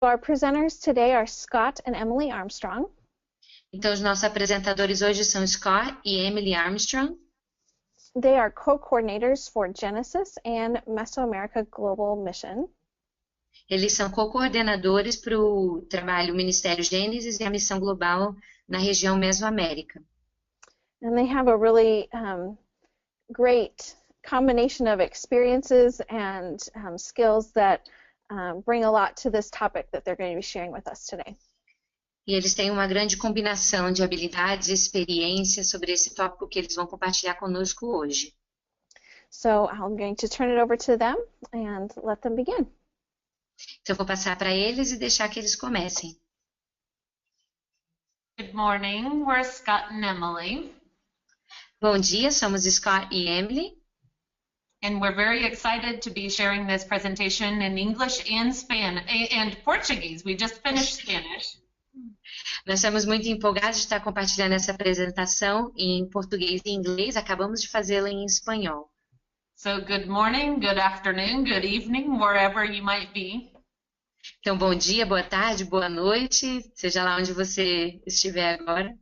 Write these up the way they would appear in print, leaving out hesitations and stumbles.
Our presenters today are Scott and Emily Armstrong. Então, os nossos apresentadores hoje são Scott e Emily Armstrong. They are co-coordinators for Genesis and Mesoamerica Global Mission. Eles são co-coordenadores para o trabalho Ministério Gênesis e a Missão Global na região Mesoamérica. And they have a really great combination of experiences and skills that bring a lot to this topic that they're going to be sharing with us today. E eles têm uma grande combinação de habilidades e experiências sobre esse tópico que eles vão compartilhar conosco hoje. So I'm going to turn it over to them and let them begin. Então, eu vou passar para eles e deixar que eles comecem. Good morning, we're Scott and Emily. Bom dia, somos Scott e Emily. And we're very excited to be sharing this presentation in English and Spanish and Portuguese. We just finished Spanish. Nós estamos muito empolgados de estar compartilhando essa apresentação em português e inglês. Acabamos de fazê-la em espanhol. So good morning, good afternoon, good evening, wherever you might be. Então, bom dia, boa tarde, boa noite, seja lá onde você estiver agora.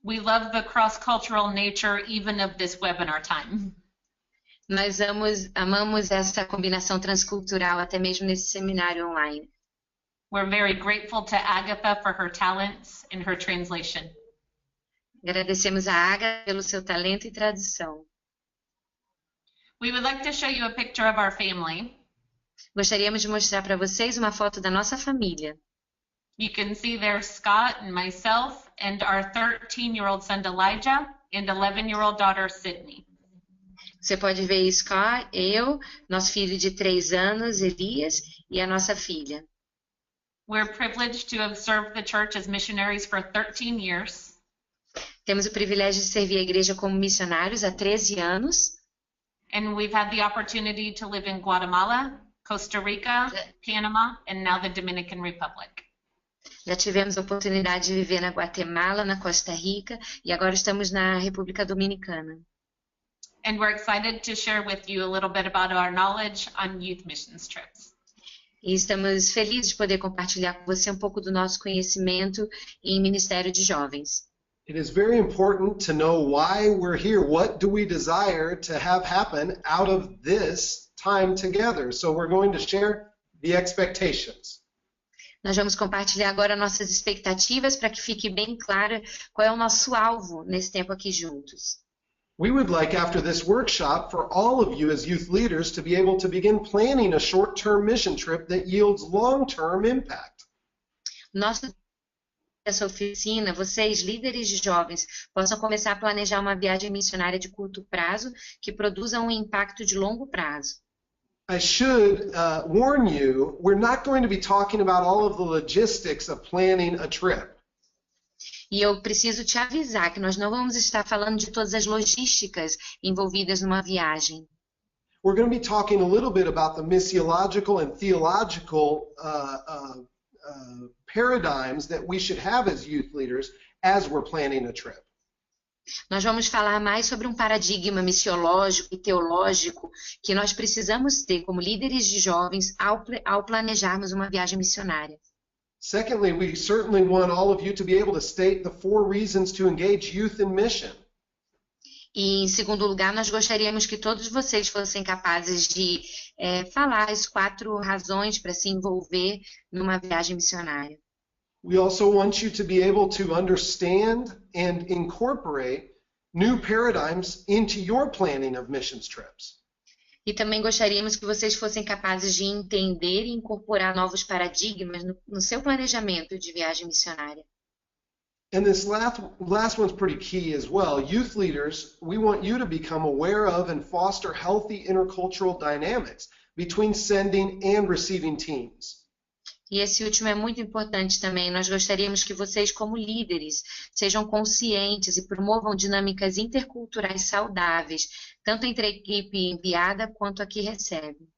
We love the cross-cultural nature even of this webinar time. Nós amamos essa combinação transcultural até mesmo nesse seminário online. We're very grateful to Agatha for her talents in her translation. Agradecemos a Agatha pelo seu talento e tradução. We would like to show you a picture of our family. Gostaríamos de mostrar para vocês uma foto da nossa família. You can see there Scott and myself and our 13-year-old son Elijah and 11-year-old daughter Sydney. Você pode ver Scott, eu, nosso filho de 3 anos, Elias, e a nossa filha. We're privileged to have served the church as missionaries for 13 years. Temos o privilégio de servir a igreja como missionários há 13 anos. And we've had the opportunity to live in Guatemala, Costa Rica, Panama, and now the Dominican Republic. Já tivemos a oportunidade de viver na Guatemala, na Costa Rica, e agora estamos na República Dominicana. And we're excited to share with you a little bit about our knowledge on youth missions trips. E estamos felizes de poder compartilhar com você um pouco do nosso conhecimento em Ministério de Jovens. It is very important to know why we're here. What do we desire to have happen out of this time together? So we're going to share the expectations. Nós vamos compartilhar agora nossas expectativas para que fique bem clara qual é o nosso alvo nesse tempo aqui juntos. We would like, after this workshop, for all of you as youth leaders to be able to begin planning a short-term mission trip that yields long-term impact. Essa oficina, vocês, líderes de jovens, possam começar a planejar uma viagem missionária de curto prazo que produza um impacto de longo prazo. I should warn you, we're not going to be talking about all of the logistics of planning a trip. E eu preciso te avisar que nós não vamos estar falando de todas as logísticas envolvidas numa viagem. We're going to be talking a little bit about the missiological and theological paradigms that we should have as youth leaders as we're planning a trip. Nós vamos falar mais sobre um paradigma missiológico e teológico que nós precisamos ter como líderes de jovens ao planejarmos uma viagem missionária. Secondly, we certainly want all of you to be able to state the 4 reasons to engage youth in mission. E, em segundo lugar, nós gostaríamos que todos vocês fossem capazes de falar as 4 razões para se envolver numa viagem missionária. We also want you to be able to understand and incorporate new paradigms into your planning of missions trips. E também gostaríamos que vocês fossem capazes de entender e incorporar novos paradigmas no seu planejamento de viagem missionária. And this last one's pretty key as well. Youth leaders, we want you to become aware of and foster healthy intercultural dynamics between sending and receiving teams. E esse último é muito importante também. Nós gostaríamos que vocês, como líderes, sejam conscientes e promovam dinâmicas interculturais saudáveis, tanto entre a equipe enviada quanto a que recebe.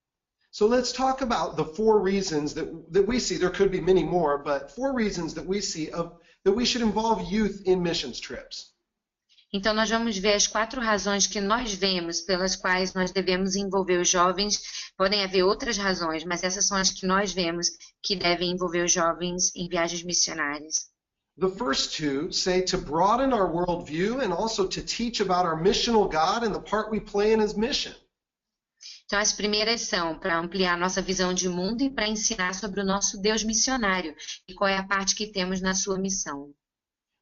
So let's talk about the 4 reasons that we see. There could be many more, but 4 reasons that we see that we should involve youth in missions trips. Então, nós vamos ver as 4 razões que nós vemos pelas quais nós devemos envolver os jovens. Podem haver outras razões, mas essas são as que nós vemos que devem envolver os jovens em viagens missionárias. The first two say to broaden our worldview and also to teach about our missional God and the part we play in his mission. Então, as primeiras são para ampliar nossa visão de mundo e para ensinar sobre o nosso Deus missionário e qual é a parte que temos na sua missão.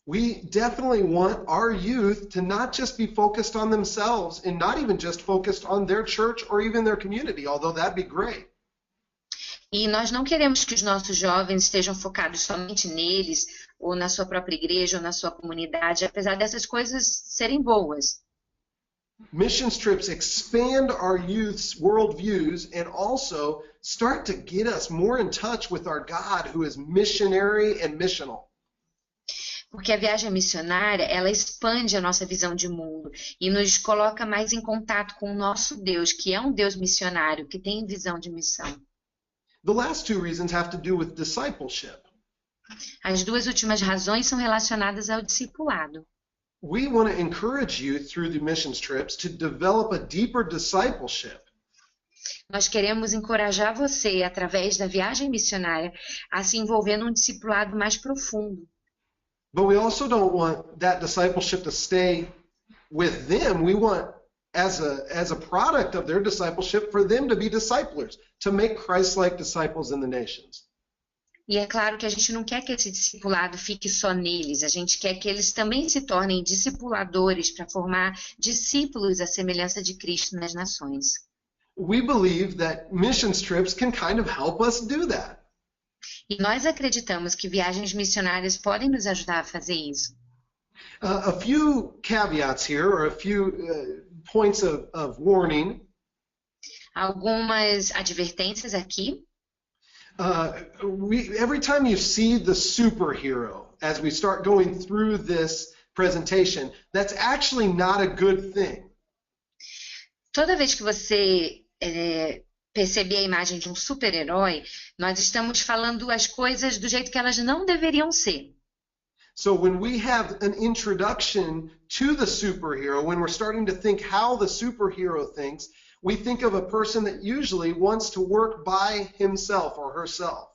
We definitely want our youth to not just be focused on themselves and not even just focused on their church or even their community, although that'd be great. E nós não queremos que os nossos jovens estejam focados somente neles, ou na sua própria igreja, ou na sua comunidade, apesar dessas coisas serem boas. Missions trips expand our youth's worldviews and also start to get us more in touch with our God who is missionary and missional. Porque a viagem missionária, ela expande a nossa visão de mundo e nos coloca mais em contato com o nosso Deus, que é um Deus missionário, que tem visão de missão. The last two reasons have to do with discipleship. As 2 últimas razões são relacionadas ao discipulado. We want to encourage you through the missions trips to develop a deeper discipleship. Nós queremos encorajar você, através da viagem missionária, a se envolver num discipulado mais profundo. But we also don't want that discipleship to stay with them. We want, as a product of their discipleship, for them to be disciplers, to make Christ-like disciples in the nations. E é claro que a gente não quer que esse discipulado fique só neles, a gente quer que eles também se tornem discipuladores para formar discípulos à semelhança de Cristo nas nações. We believe that missions trips can kind of help us do that. E nós acreditamos que viagens missionárias podem nos ajudar a fazer isso. A few caveats here, or a few points of warning. Algumas advertências aqui. Every time you see the superhero, as we start going through this presentation, that's actually not a good thing. Toda vez que você perceber a imagem de um super-herói, nós estamos falando as coisas do jeito que elas não deveriam ser. So when we have an introduction to the superhero, when we're starting to think how the superhero thinks, we think of a person that usually wants to work by himself or herself.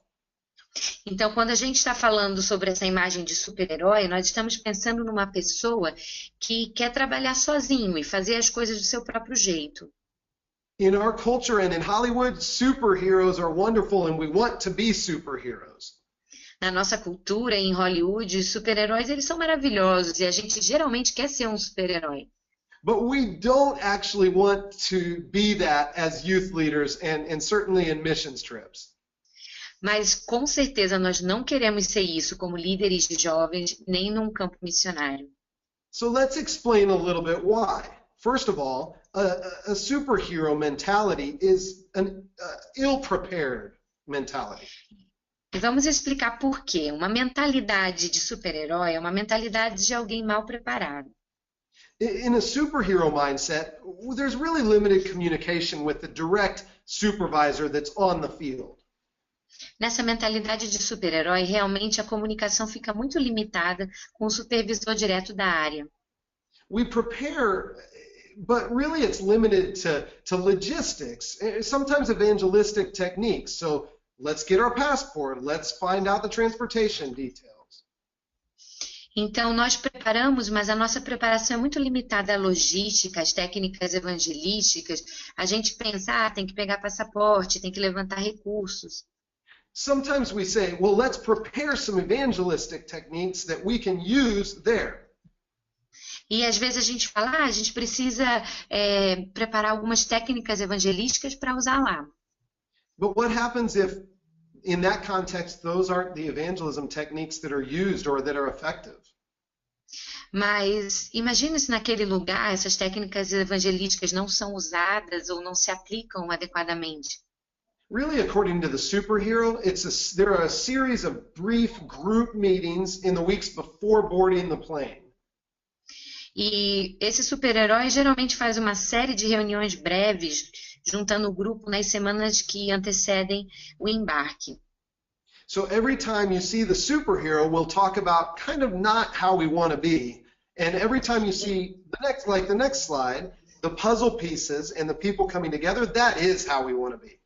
Então, quando a gente está falando sobre essa imagem de super-herói, nós estamos pensando numa pessoa que quer trabalhar sozinho e fazer as coisas do seu próprio jeito. In our culture and in Hollywood, superheroes are wonderful and we want to be superheroes. Na nossa cultura, em Hollywood, os super-heróis eles são maravilhosos e a gente geralmente quer ser um super-herói. But we don't actually want to be that as youth leaders and certainly in missions trips. Mas com certeza nós não queremos ser isso como líderes de jovens, nem num campo missionário. So let's explain a little bit why. First of all, a superhero mentality is an ill-prepared mentality. E vamos explicar por quê. Uma mentalidade de super-herói é uma mentalidade de alguém mal preparado. In a superhero mindset, there's really limited communication with the direct supervisor that's on the field. Nessa mentalidade de super-herói, realmente a comunicação fica muito limitada com o supervisor direto da área. We prepare, but really it's limited to logistics, sometimes evangelistic techniques. So let's get our passport, let's find out the transportation details. Então, nós preparamos, mas a nossa preparação é muito limitada à logística, às técnicas evangelísticas. A gente pensa, tem que pegar passaporte, tem que levantar recursos. Sometimes we say, well, let's prepare some evangelistic techniques that we can use there. E às vezes a gente fala, a gente precisa preparar algumas técnicas evangelísticas para usar lá. But what happens if, in that context, those aren't the evangelism techniques that are used or that are effective? Mas imagine se naquele lugar essas técnicas evangelísticas não são usadas ou não se aplicam adequadamente. Really, according to the superhero, there are a series of brief group meetings in the weeks before boarding the plane. E esse super-herói geralmente faz uma série de reuniões breves, juntando o grupo nas semanas que antecedem o embarque. So every time you see the superhero, we'll talk about kind of not how we want to be, And every time you see the next slide, the puzzle pieces and the people coming together, that is how we want to be.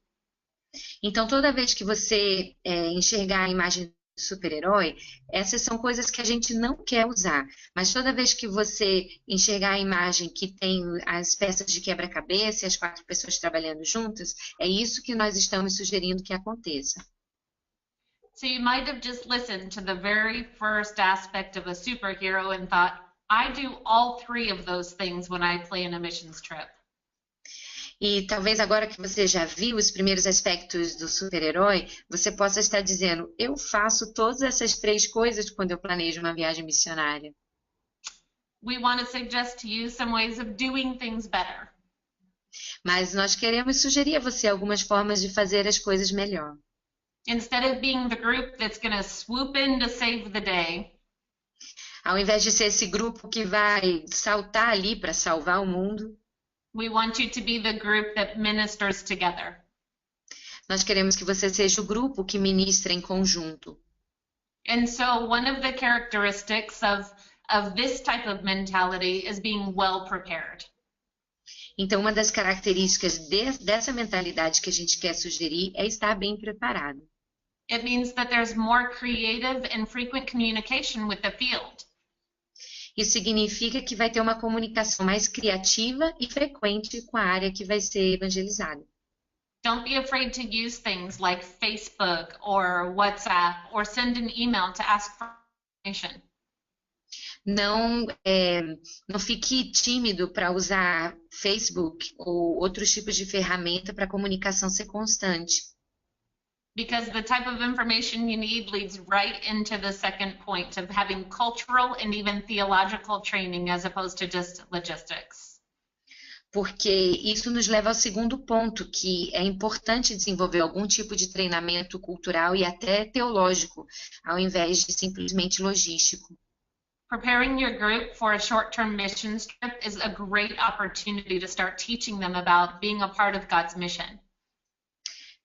Então, toda vez que você enxergar a imagem do super-herói, essas são coisas que a gente não quer usar. Mas toda vez que você enxergar a imagem que tem as peças de quebra-cabeça e as 4 pessoas trabalhando juntas, é isso que nós estamos sugerindo que aconteça. So you might have just listened to the very first aspect of a superhero and thought, I do all 3 of those things when I plan a missions trip. E talvez agora que você já viu os primeiros aspectos do super-herói, você possa estar dizendo, eu faço todas essas 3 coisas quando eu planejo uma viagem missionária. We want to suggest to you some ways of doing things better. Mas nós queremos sugerir a você algumas formas de fazer as coisas melhor. Instead of being the group that's going to swoop in to save the day, Ao invés de ser esse grupo que vai saltar ali para salvar o mundo, we want you to be the group that ministers together. nós queremos que você seja o grupo que ministra em conjunto. And so one of the characteristics of this type of mentality is being well prepared. Então, uma das características dessa mentalidade que a gente quer sugerir é estar bem preparado. It means that there's more creative and frequent communication with the field. Isso significa que vai ter uma comunicação mais criativa e frequente com a área que vai ser evangelizada. Don't be afraid to use things like Facebook or WhatsApp or send an email to ask for information. Não fique tímido para usar Facebook ou outros tipos de ferramenta para a comunicação ser constante. Because the type of information you need leads right into the second point of having cultural and even theological training as opposed to just logistics. Porque isso nos leva ao segundo ponto, que é importante desenvolver algum tipo de treinamento cultural e até teológico, ao invés de simplesmente logístico. Preparing your group for a short-term missions trip is a great opportunity to start teaching them about being a part of God's mission.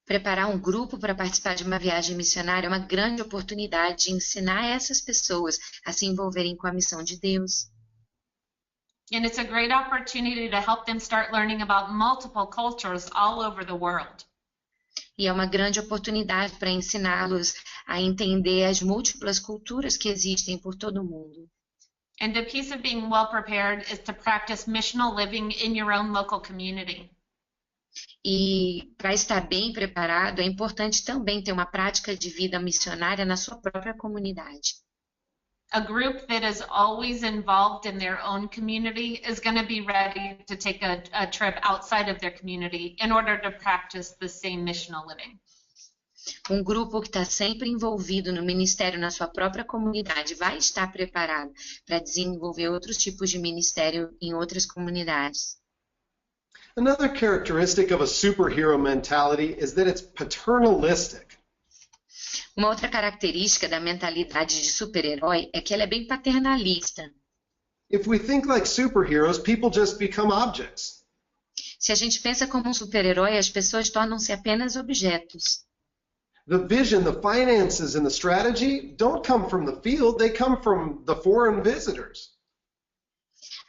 Preparar um grupo para participar de uma viagem missionária é uma grande oportunidade de ensinar essas pessoas a se envolverem com a missão de Deus. And it's a great opportunity to help them start learning about multiple cultures all over the world. E é uma grande oportunidade para ensiná-los a entender as múltiplas culturas que existem por todo o mundo. And the piece of being well prepared is to practice missional living in your own local community. E para estar bem preparado, é importante também ter uma prática de vida missionária na sua própria comunidade. A group that is always involved in their own community is going to be ready to take a trip outside of their community in order to practice the same missional living. Um grupo que está sempre envolvido no ministério na sua própria comunidade vai estar preparado para desenvolver outros tipos de ministério em outras comunidades. Another characteristic of a superhero mentality is that it's paternalistic. Uma outra característica da mentalidade de super-herói é que ela é bem paternalista. If we think like superheroes, people just become objects. Se a gente pensa como um super-herói, as pessoas tornam-se apenas objetos. The vision, the finances, and the strategy don't come from the field, they come from the foreign visitors.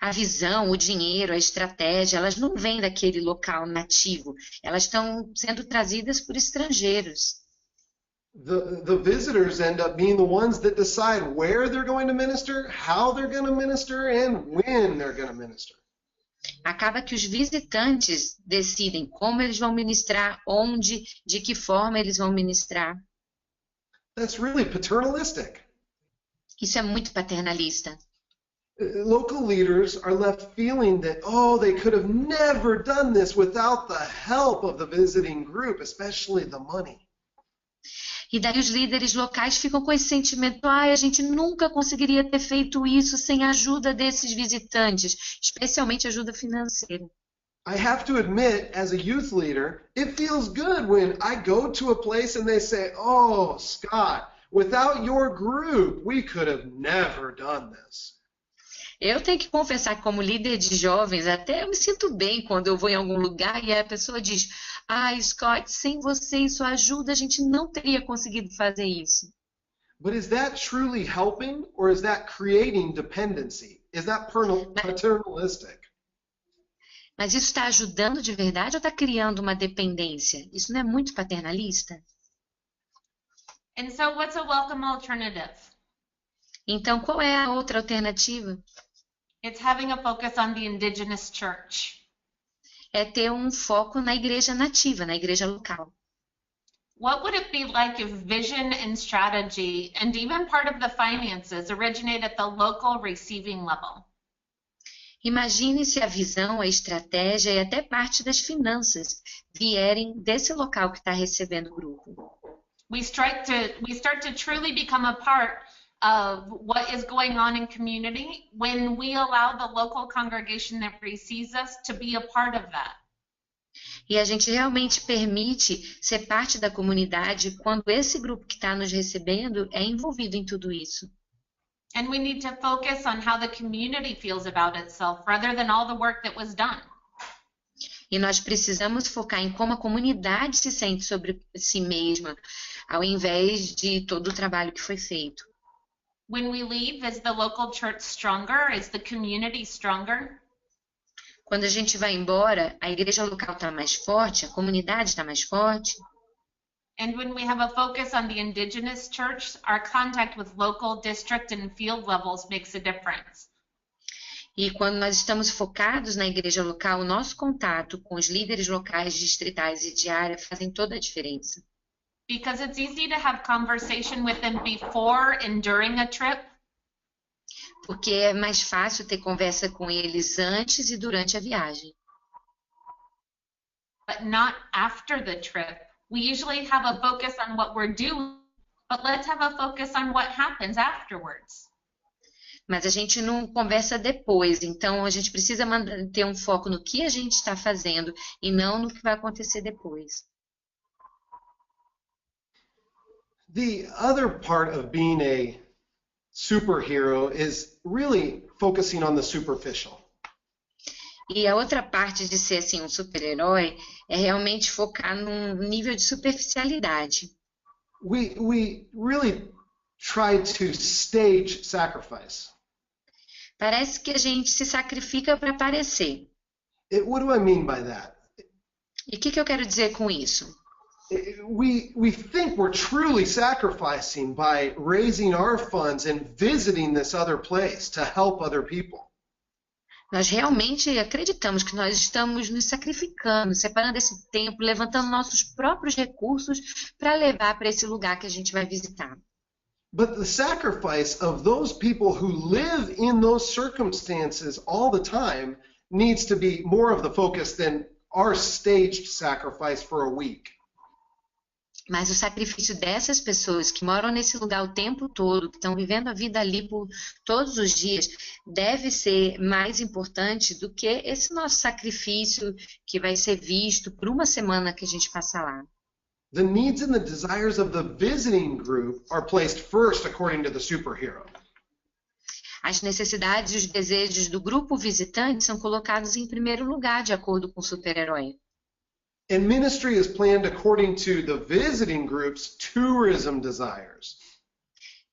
A visão, o dinheiro, a estratégia, elas não vêm daquele local nativo, elas estão sendo trazidas por estrangeiros. The visitors end up being the ones that decide where they're going to minister, how they're going to minister, and when they're going to minister. Acaba que os visitantes decidem como eles vão ministrar, onde, de que forma eles vão ministrar. That's really paternalistic. Isso é muito paternalista. Local leaders are left feeling that, oh, they could have never done this without the help of the visiting group, especially the money. E daí os líderes locais ficam com esse sentimento, a gente nunca conseguiria ter feito isso sem a ajuda desses visitantes, especialmente ajuda financeira. I have to admit, as a youth leader, it feels good when I go to a place and they say, oh, Scott, without your group, we could have never done this. Eu tenho que confessar que como líder de jovens, até eu me sinto bem quando eu vou em algum lugar e a pessoa diz, Scott, sem você e sua ajuda a gente não teria conseguido fazer isso. But is that truly helping or is that creating dependency? Is that paternalistic? Mas isso está ajudando de verdade ou está criando uma dependência? Isso não é muito paternalista? And so what's a welcome alternative? Então, qual é a outra alternativa? It's having a focus on the indigenous church. É ter um foco na igreja nativa, na igreja local. What would it be like if vision and strategy and even part of the finances originate at the local receiving level? Imagine se a visão, a estratégia e até parte das finanças vierem desse local que está recebendo o grupo. We start to truly become a part of what is going on in community when we allow the local congregation that receives us to be a part of that. E a gente realmente permite ser parte da comunidade quando esse grupo que está nos recebendo é envolvido em tudo isso. And we need to focus on how the community feels about itself rather than all the work that was done. E nós precisamos focar em como a comunidade se sente sobre si mesma, ao invés de todo o trabalho que foi feito. When we leave, is the local church stronger? Is the community stronger? Quando a gente vai embora, a igreja local está mais forte, a comunidade está mais forte. And when we have a focus on the indigenous church, our contact with local, district, and field levels makes a difference. E quando nós estamos focados na igreja local, o nosso contato com os líderes locais, distritais e de área fazem toda a diferença. Because it's easy to have conversation with them before and during a trip. Porque é mais fácil ter conversa com eles antes e durante a viagem. But not after the trip. We usually have a focus on what we're doing, but let's have a focus on what happens afterwards. Mas a gente não conversa depois, então a gente precisa ter um foco no que a gente está fazendo e não no que vai acontecer depois. The other part of being a superhero is really focusing on the superficial. E a outra parte de ser assim um super-herói é realmente focar num nível de superficialidade. We really try to stage sacrifice. Parece que a gente se sacrifica para aparecer. What do I mean by that? E o que eu quero dizer com isso? We think we're truly sacrificing by raising our funds and visiting this other place to help other people. Nós realmente acreditamos que nós estamos nos sacrificando, separando esse tempo, levantando nossos próprios recursos para levar para esse lugar que a gente vai visitar. But the sacrifice of those people who live in those circumstances all the time needs to be more of the focus than our staged sacrifice for a week. Mas o sacrifício dessas pessoas que moram nesse lugar o tempo todo, que estão vivendo a vida ali por todos os dias, deve ser mais importante do que esse nosso sacrifício que vai ser visto por uma semana que a gente passa lá. The needs and the desires of the visiting group are placed first according to the superhero. As necessidades e os desejos do grupo visitante são colocados em primeiro lugar, de acordo com o super-herói. And ministry is planned according to the visiting group's tourism desires.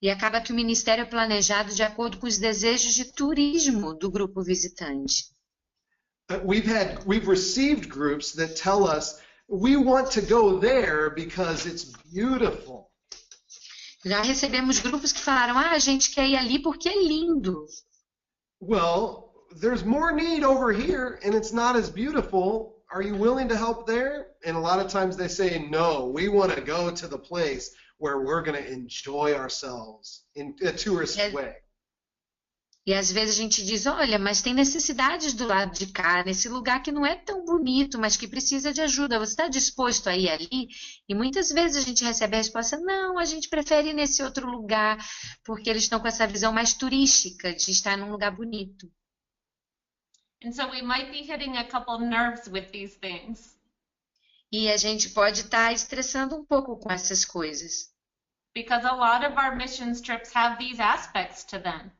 E acaba que o ministério é planejado de acordo com os desejos de turismo do grupo visitante. We've received groups that tell us we want to go there because it's beautiful. Já recebemos grupos que falaram, a gente quer ir ali porque é lindo. Well, there's more need over here and it's not as beautiful. Are you willing to help there? And a lot of times they say, no, we want to go to the place where we're going to enjoy ourselves in a tourist way. E às vezes a gente diz, olha, mas tem necessidades do lado de cá, nesse lugar que não é tão bonito, mas que precisa de ajuda. Você está disposto a ir ali? E muitas vezes a gente recebe a resposta, não, a gente prefere ir nesse outro lugar, porque eles estão com essa visão mais turística de estar num lugar bonito. And so we might be hitting a couple nerves with these things. E a gente pode estar estressando um pouco com essas coisas. Because a lot of our missions trips have these aspects to them.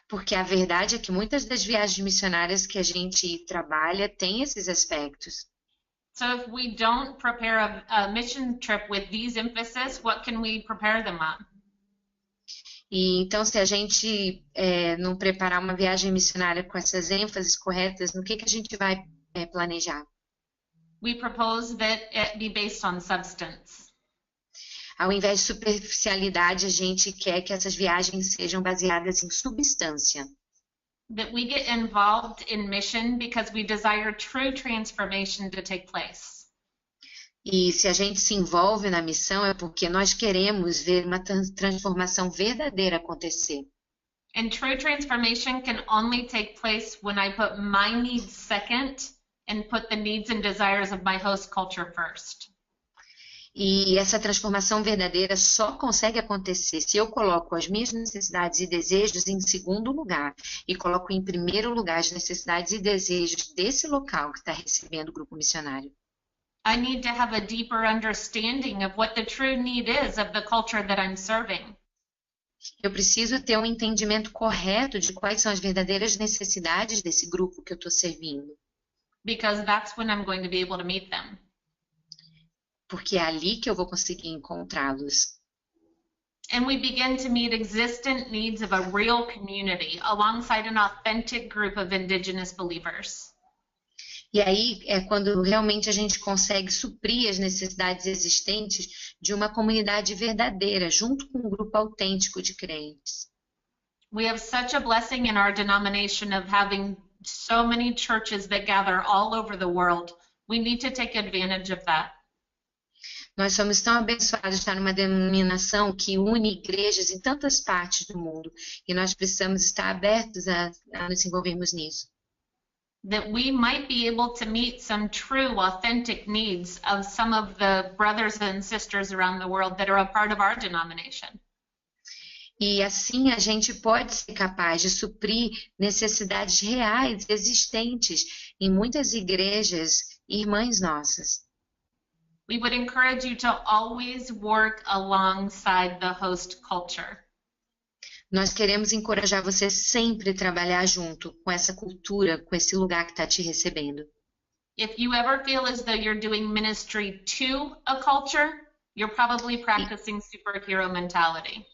Porque a verdade é que muitas das viagens missionárias que a gente trabalha têm esses aspectos. So if we don't prepare a mission trip with these emphasis, what can we prepare them on? E então, se a gente não preparar uma viagem missionária com essas ênfases corretas, no que a gente vai planejar? We propose that it be based on substance. Ao invés de superficialidade, a gente quer que essas viagens sejam baseadas em substância. That we get involved in mission because we desire true transformation to take place. E se a gente se envolve na missão é porque nós queremos ver uma transformação verdadeira acontecer. And true transformation can only take place when I put my needs second and put the needs and desires of my host culture first. E essa transformação verdadeira só consegue acontecer se eu coloco as minhas necessidades e desejos em segundo lugar e coloco em primeiro lugar as necessidades e desejos desse local que está recebendo o grupo missionário. I need to have a deeper understanding of what the true need is of the culture that I'm serving. Eu preciso ter um entendimento correto de quais são as verdadeiras necessidades desse grupo que eu estou servindo. Because that's when I'm going to be able to meet them. Porque é ali que eu vou conseguir encontrá-los. And we begin to meet existent needs of a real community alongside an authentic group of indigenous believers. E aí é quando realmente a gente consegue suprir as necessidades existentes de uma comunidade verdadeira, junto com um grupo autêntico de crentes. We have such a blessing in our denomination of having so many churches that gather all over the world. We need to take advantage of that. Nós somos tão abençoados de estar numa denominação que une igrejas em tantas partes do mundo e nós precisamos estar abertos a nos envolvermos nisso. That we might be able to meet some true, authentic needs of some of the brothers and sisters around the world that are a part of our denomination. E assim a gente pode ser capaz de suprir necessidades reais existentes em muitas igrejas irmãs nossas. We would encourage you to always work alongside the host culture. Nós queremos encorajar você sempre a trabalhar junto com essa cultura, com esse lugar que está te recebendo. If you ever feel as though you're doing ministry to a culture, you're probably practicing superhero mentality.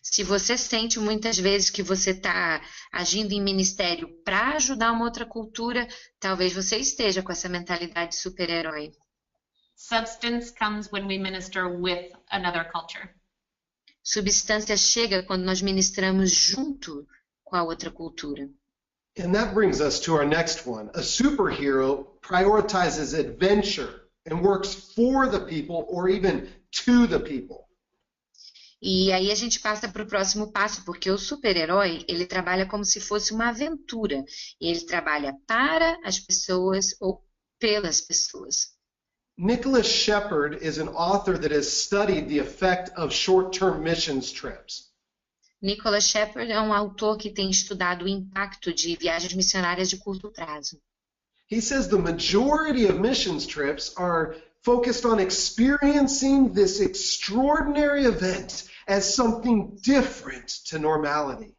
Se você sente muitas vezes que você está agindo em ministério para ajudar uma outra cultura, talvez você esteja com essa mentalidade de super-herói. Substance comes when we minister with another culture. Substância chega quando nós ministramos junto com a outra cultura. And that brings us to our next one. A superhero prioritizes adventure and works for the people or even to the people. E aí a gente passa para o próximo passo, porque o super-herói, ele trabalha como se fosse uma aventura. E ele trabalha para as pessoas ou pelas pessoas. Nicholas Shepard is an author that has studied the effect of short-term missions trips. Nicholas Shepard é um autor que tem estudado o impacto de viagens missionárias de curto prazo. He says the majority of missions trips are focused on experiencing this extraordinary event as something different to normality.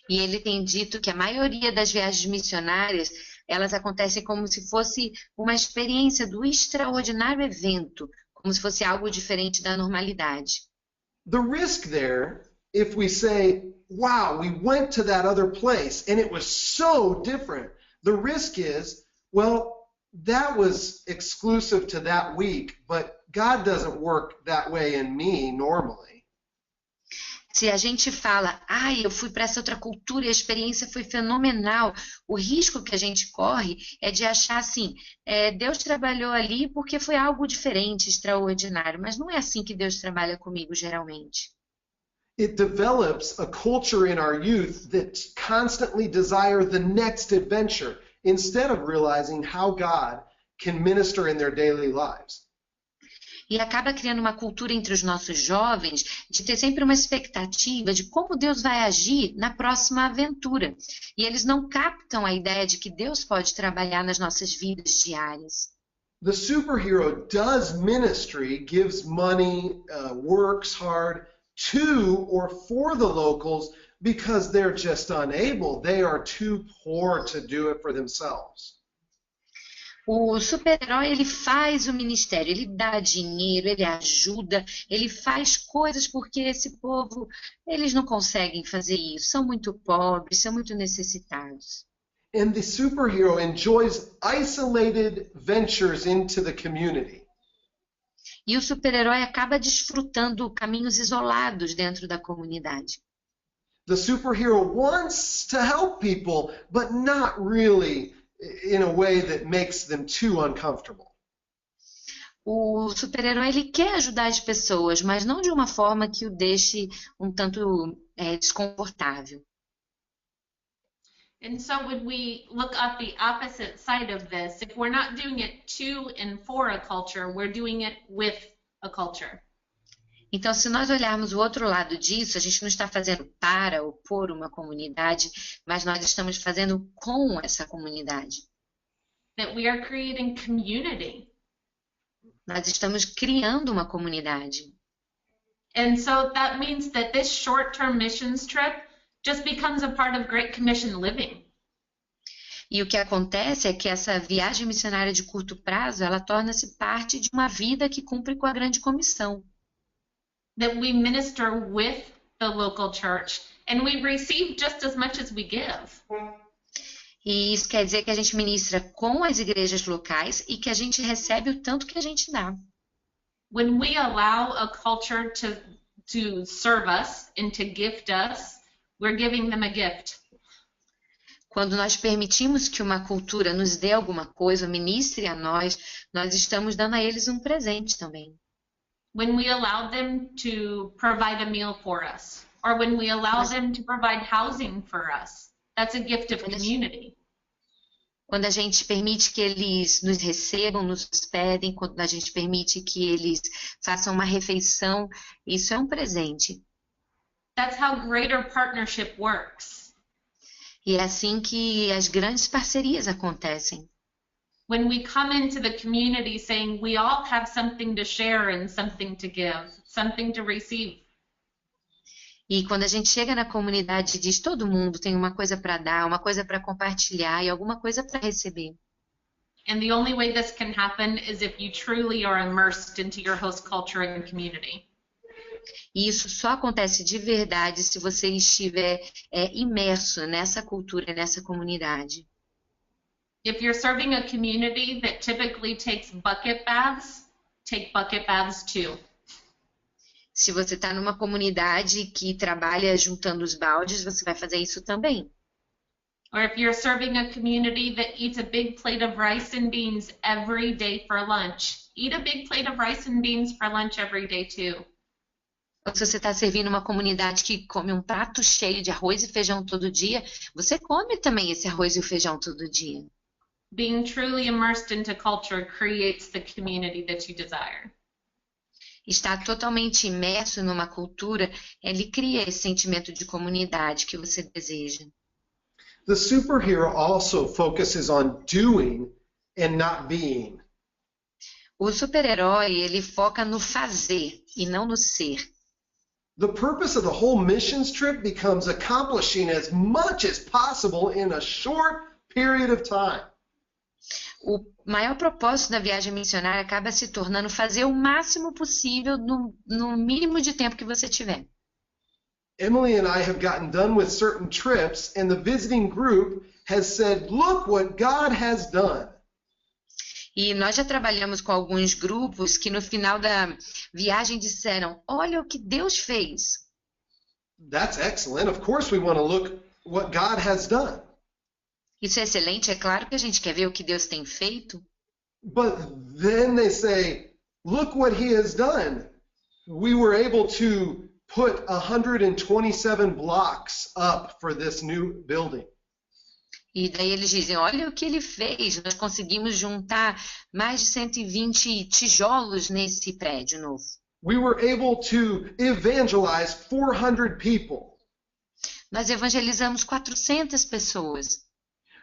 E ele tem dito que a maioria das viagens missionárias, elas acontecem como se fosse uma experiência do extraordinário evento, como se fosse algo diferente da normalidade. The risk there, if we say, wow, we went to that other place and it was so different, the risk is, well, that was exclusive to that week, but God doesn't work that way in me normally. Se a gente fala, eu fui para essa outra cultura e a experiência foi fenomenal, o risco que a gente corre é de achar assim, Deus trabalhou ali porque foi algo diferente, extraordinário, mas não é assim que Deus trabalha comigo geralmente. It develops a culture in our youth that constantly desire the next adventure instead of realizing how God can minister in their daily lives. E acaba criando uma cultura entre os nossos jovens de ter sempre uma expectativa de como Deus vai agir na próxima aventura. E eles não captam a ideia de que Deus pode trabalhar nas nossas vidas diárias. The superhero does ministry, gives money, works hard to or for the locals because they're just unable. They are too poor to do it for themselves. O super-herói, ele faz o ministério, ele dá dinheiro, ele ajuda, ele faz coisas porque esse povo, eles não conseguem fazer isso, são muito pobres, são muito necessitados. And the superhero enjoys isolated ventures into the community. E o super-herói acaba desfrutando caminhos isolados dentro da comunidade. The superhero wants to help people, but not really in a way that makes them too uncomfortable. O super-herói, ele quer ajudar as pessoas, mas não de uma forma que o deixe um tanto desconfortável. And so when we look at the opposite side of this, if we're not doing it to and for a culture, we're doing it with a culture. Então, se nós olharmos o outro lado disso, a gente não está fazendo para ou por uma comunidade, mas nós estamos fazendo com essa comunidade. That we are creating community. Nós estamos criando uma comunidade. And so that means that this short-term missions trip just becomes a part of Great Commission living. E o que acontece é que essa viagem missionária de curto prazo, ela torna-se parte de uma vida que cumpre com a grande comissão. That we minister with the local church and we receive just as much as we give. E isso quer dizer que a gente ministra com as igrejas locais e que a gente recebe o tanto que a gente dá. When we allow a culture to serve us and to gift us, we're giving them a gift. Quando nós permitimos que uma cultura nos dê alguma coisa, ministre a nós, nós estamos dando a eles um presente também. When we allow them to provide a meal for us, or when we allow them to provide housing for us, that's a gift of community. Quando a gente permite que eles nos recebam, nos hospedem, quando a gente permite que eles façam uma refeição, isso é um presente. That's how greater partnership works. E é assim que as grandes parcerias acontecem. When we come into the community saying we all have something to share and something to give, something to receive. E quando a gente chega na comunidade e diz todo mundo tem uma coisa para dar, uma coisa para compartilhar e alguma coisa para receber. And the only way this can happen is if you truly are immersed into your host culture and community. E isso só acontece de verdade se você estiver imerso nessa cultura, nessa comunidade. If you're serving a community that typically takes bucket baths, take bucket baths too. Se você está numa comunidade que trabalha juntando os baldes, você vai fazer isso também. Or if you're serving a community that eats a big plate of rice and beans every day for lunch, eat a big plate of rice and beans for lunch every day too. Ou se você está servindo uma comunidade que come um prato cheio de arroz e feijão todo dia, você come também esse arroz e o feijão todo dia. Being truly immersed into culture creates the community that you desire. Estar totalmente imerso numa cultura, ele cria esse sentimento de comunidade que você deseja. The superhero also focuses on doing and not being. O super-herói, ele foca no fazer e não no ser. The purpose of the whole missions trip becomes accomplishing as much as possible in a short period of time. O maior propósito da viagem missionária acaba se tornando fazer o máximo possível no mínimo de tempo que você tiver. Emily and I have gotten done with certain trips, and the visiting group has said, "Look what God has done." E nós já trabalhamos com alguns grupos que no final da viagem disseram, olha o que Deus fez. That's excellent. Of course we want to look what God has done. Isso é excelente, é claro que a gente quer ver o que Deus tem feito. But then they say, look what he has done. We were able to put 127 blocks up for this new building. E daí eles dizem, olha o que ele fez, nós conseguimos juntar mais de 120 tijolos nesse prédio novo. We were able to evangelize 400 people. Nós evangelizamos 400 pessoas.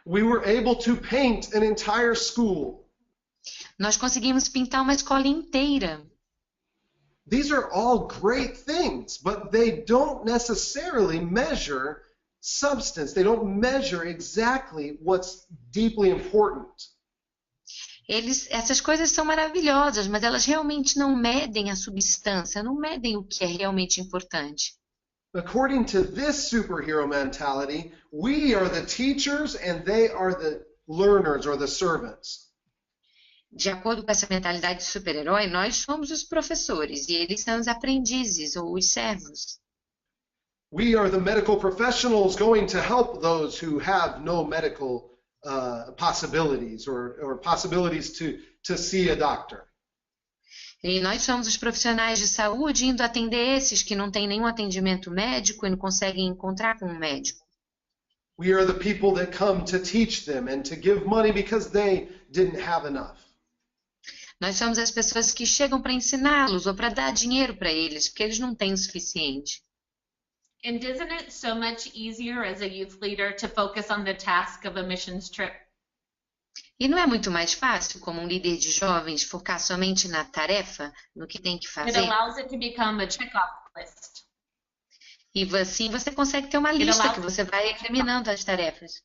We were able to paint an entire school. Nós conseguimos pintar uma escola inteira. These are all great things, but they don't necessarily measure substance. They don't measure exactly what's deeply important. Essas coisas são maravilhosas, mas elas realmente não medem a substância, não medem o que é realmente importante. According to this superhero mentality, we are the teachers and they are the learners or the servants. De acordo com essa mentalidade de super-herói, nós somos os professores e eles são os aprendizes ou os servos. We are the medical professionals going to help those who have no medical possibilities or possibilities to see a doctor. E nós somos os profissionais de saúde indo atender esses que não têm nenhum atendimento médico e não conseguem encontrar com um médico. We are the people that come to teach them and to give money because they didn't have enough. Nós somos as pessoas que chegam para ensiná-los ou para dar dinheiro para eles, porque eles não têm o suficiente. And isn't it so much easier as a youth leader to focus on the task of a missions trip? E não é muito mais fácil, como um líder de jovens, focar somente na tarefa, no que tem que It fazer? allows it to become a check-off list. E assim você consegue ter uma lista que você vai eliminando as tarefas.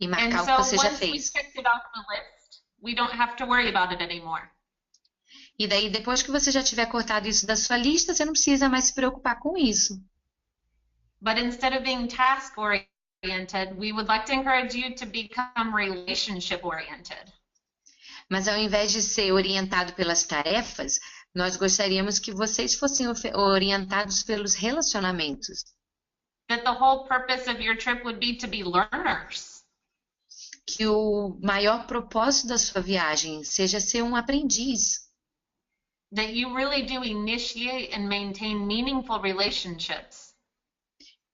E And marcar o so que você já once we fez. checked it off the list, we don't have to worry about it anymore. E daí, depois que você já tiver cortado isso da sua lista, você não precisa mais se preocupar com isso. But instead of being task-oriented, we would like to encourage you to become relationship-oriented. Mas ao invés de ser orientado pelas tarefas, nós gostaríamos que vocês fossem orientados pelos relacionamentos. That the whole purpose of your trip would be to be learners. Que o maior propósito da sua viagem seja ser um aprendiz. That you really do initiate and maintain meaningful relationships.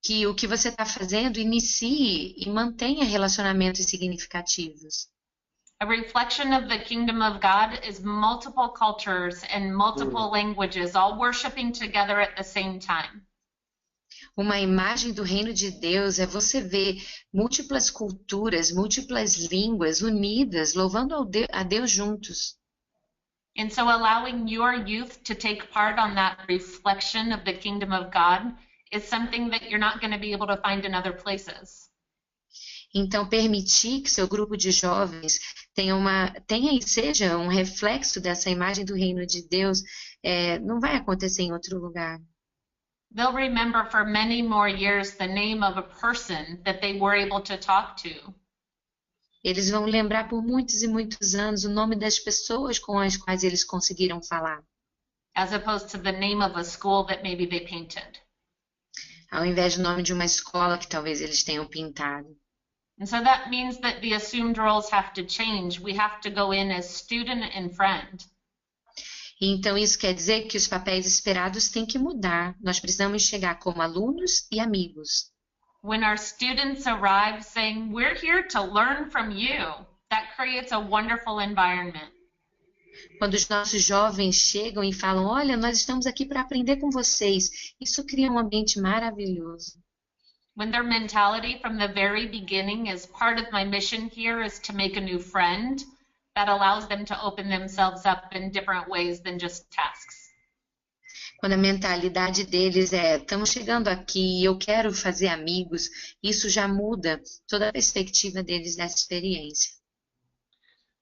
Que o que você está fazendo inicie e mantenha relacionamentos significativos. A reflection of the kingdom of God is multiple cultures and multiple languages all worshiping together at the same time. Uma imagem do reino de Deus é você ver múltiplas culturas, múltiplas línguas unidas, louvando a Deus juntos. And so allowing your youth to take part on that reflection of the kingdom of God is something that you're not going to be able to find in other places. Então, permitir que seu grupo de jovens tenha e seja um reflexo dessa imagem do reino de Deus, não vai acontecer em outro lugar. They'll remember for many more years the name of a person that they were able to talk to. Eles vão lembrar por muitos e muitos anos o nome das pessoas com as quais eles conseguiram falar. As opposed to the name of a school that maybe they painted. Ao invés do nome de uma escola que talvez eles tenham pintado. And so that means that the assumed roles have to change. We have to go in as student and friend. E então isso quer dizer que os papéis esperados têm que mudar. Nós precisamos chegar como alunos e amigos. When our students arrive saying, "We're here to learn from you," that creates a wonderful environment. Quando os nossos jovens chegam e falam, olha, nós estamos aqui para aprender com vocês, isso cria um ambiente maravilhoso. When their mentality from the very beginning is part of my mission here is to make a new friend, that allows them to open themselves up in different ways than just tasks. Quando a mentalidade deles estamos chegando aqui e eu quero fazer amigos, isso já muda toda a perspectiva deles dessa experiência.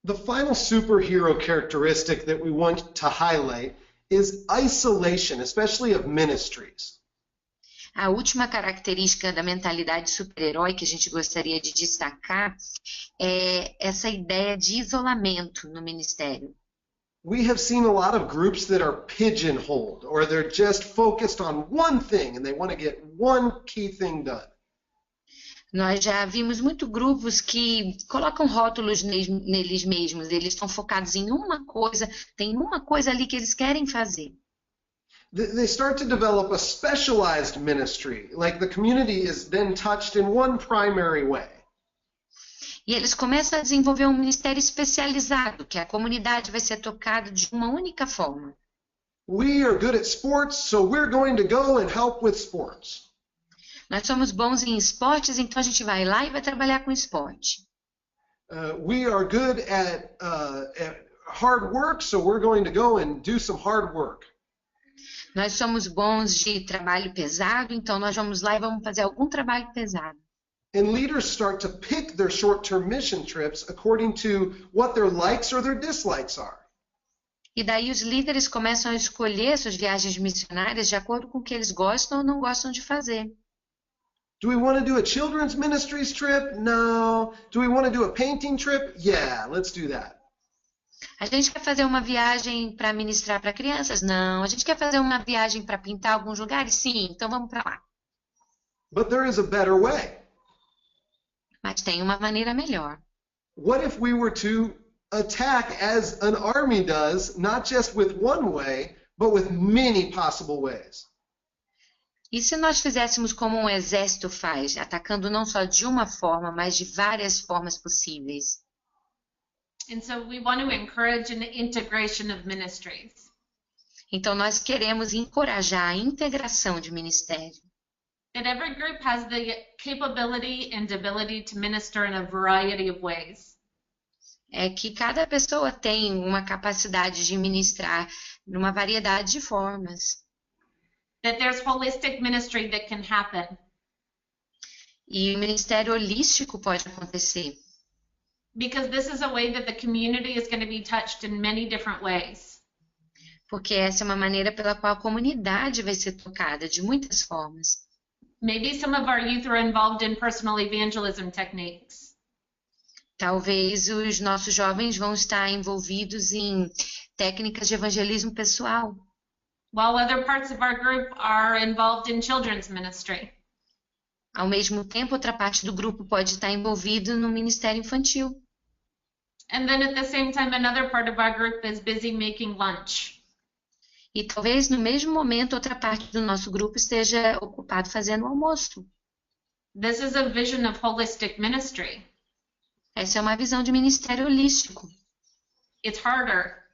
The final superhero characteristic that we want to highlight is isolation, especially of ministries. A última característica da mentalidade super-herói que a gente gostaria de destacar é essa ideia de isolamento no ministério. We have seen a lot of groups that are pigeonholed, or they're just focused on one thing and they want to get one key thing done. Nós já vimos muitos grupos que colocam rótulos neles mesmos, eles estão focados em uma coisa, tem uma coisa ali que eles querem fazer. They start to develop a specialized ministry, like the community is then touched in one primary way. E eles começam a desenvolver um ministério especializado, que a comunidade vai ser tocada de uma única forma. We are good at sports, so we're going to go and help with sports. Nós somos bons em esportes, então a gente vai lá e vai trabalhar com esporte. We are good at hard work, so we're going to go and do some hard work. Nós somos bons de trabalho pesado, então nós vamos lá e vamos fazer algum trabalho pesado. And leaders start to pick their short-term mission trips according to what their likes or their dislikes are. E daí os líderes começam a escolher suas viagens missionárias de acordo com o que eles gostam ou não gostam de fazer. Do we want to do a children's ministries trip? No. Do we want to do a painting trip? Yeah, let's do that. A gente quer fazer uma viagem para ministrar para crianças? Não. A gente quer fazer uma viagem para pintar alguns lugares? Sim, então vamos para lá. But there is a better way. Mas tem uma maneira melhor. What if we were to attack as an army does, not just with one way, but with many possible ways? E se nós fizéssemos como um exército faz, atacando não só de uma forma, mas de várias formas possíveis? And so we want to encourage an integration of ministries. Então nós queremos encorajar a integração de ministério. That every group has the capability and ability to minister in a variety of ways. É que cada pessoa tem uma capacidade de ministrar numa variedade de formas. That there's holistic ministry that can happen. E o ministério holístico pode acontecer. Because this is a way that the community is going to be touched in many different ways. Porque essa é uma maneira pela qual a comunidade vai ser tocada de muitas formas. Maybe some of our youth are involved in personal evangelism techniques. Talvez os nossos jovens vão estar envolvidos em técnicas de evangelismo pessoal. While other parts of our group are involved in children's ministry. Ao mesmo tempo, outra parte do grupo pode estar envolvido no ministério infantil. And then at the same time, another part of our group is busy making lunch. E talvez no mesmo momento outra parte do nosso grupo esteja ocupado fazendo o almoço. This is a vision of holistic ministry. Essa é uma visão de ministério holístico. It's harder.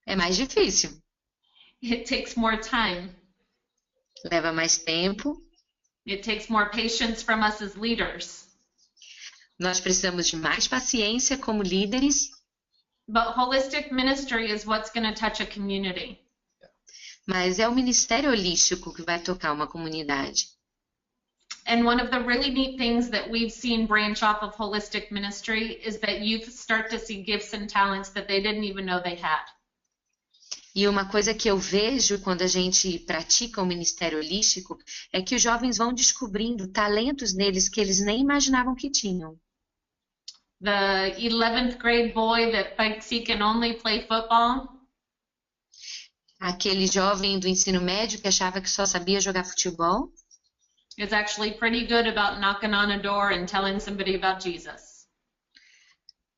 É mais difícil. It takes more time. Leva mais tempo. It takes more patience from us as leaders. Nós precisamos de mais paciência como líderes. But holistic ministry is what's going to touch a community. Mas é o ministério holístico que vai tocar uma comunidade. And one of the really neat things that we've seen branch off of holistic ministry is that youth start to see gifts and talents that they didn't even know they had. E uma coisa que eu vejo quando a gente pratica o ministério holístico é que os jovens vão descobrindo talentos neles que eles nem imaginavam que tinham. The 11th grade boy that thinks he can only play football. Aquele jovem do ensino médio que achava que só sabia jogar futebol. Is actually pretty good about knocking on a door and telling somebody about Jesus.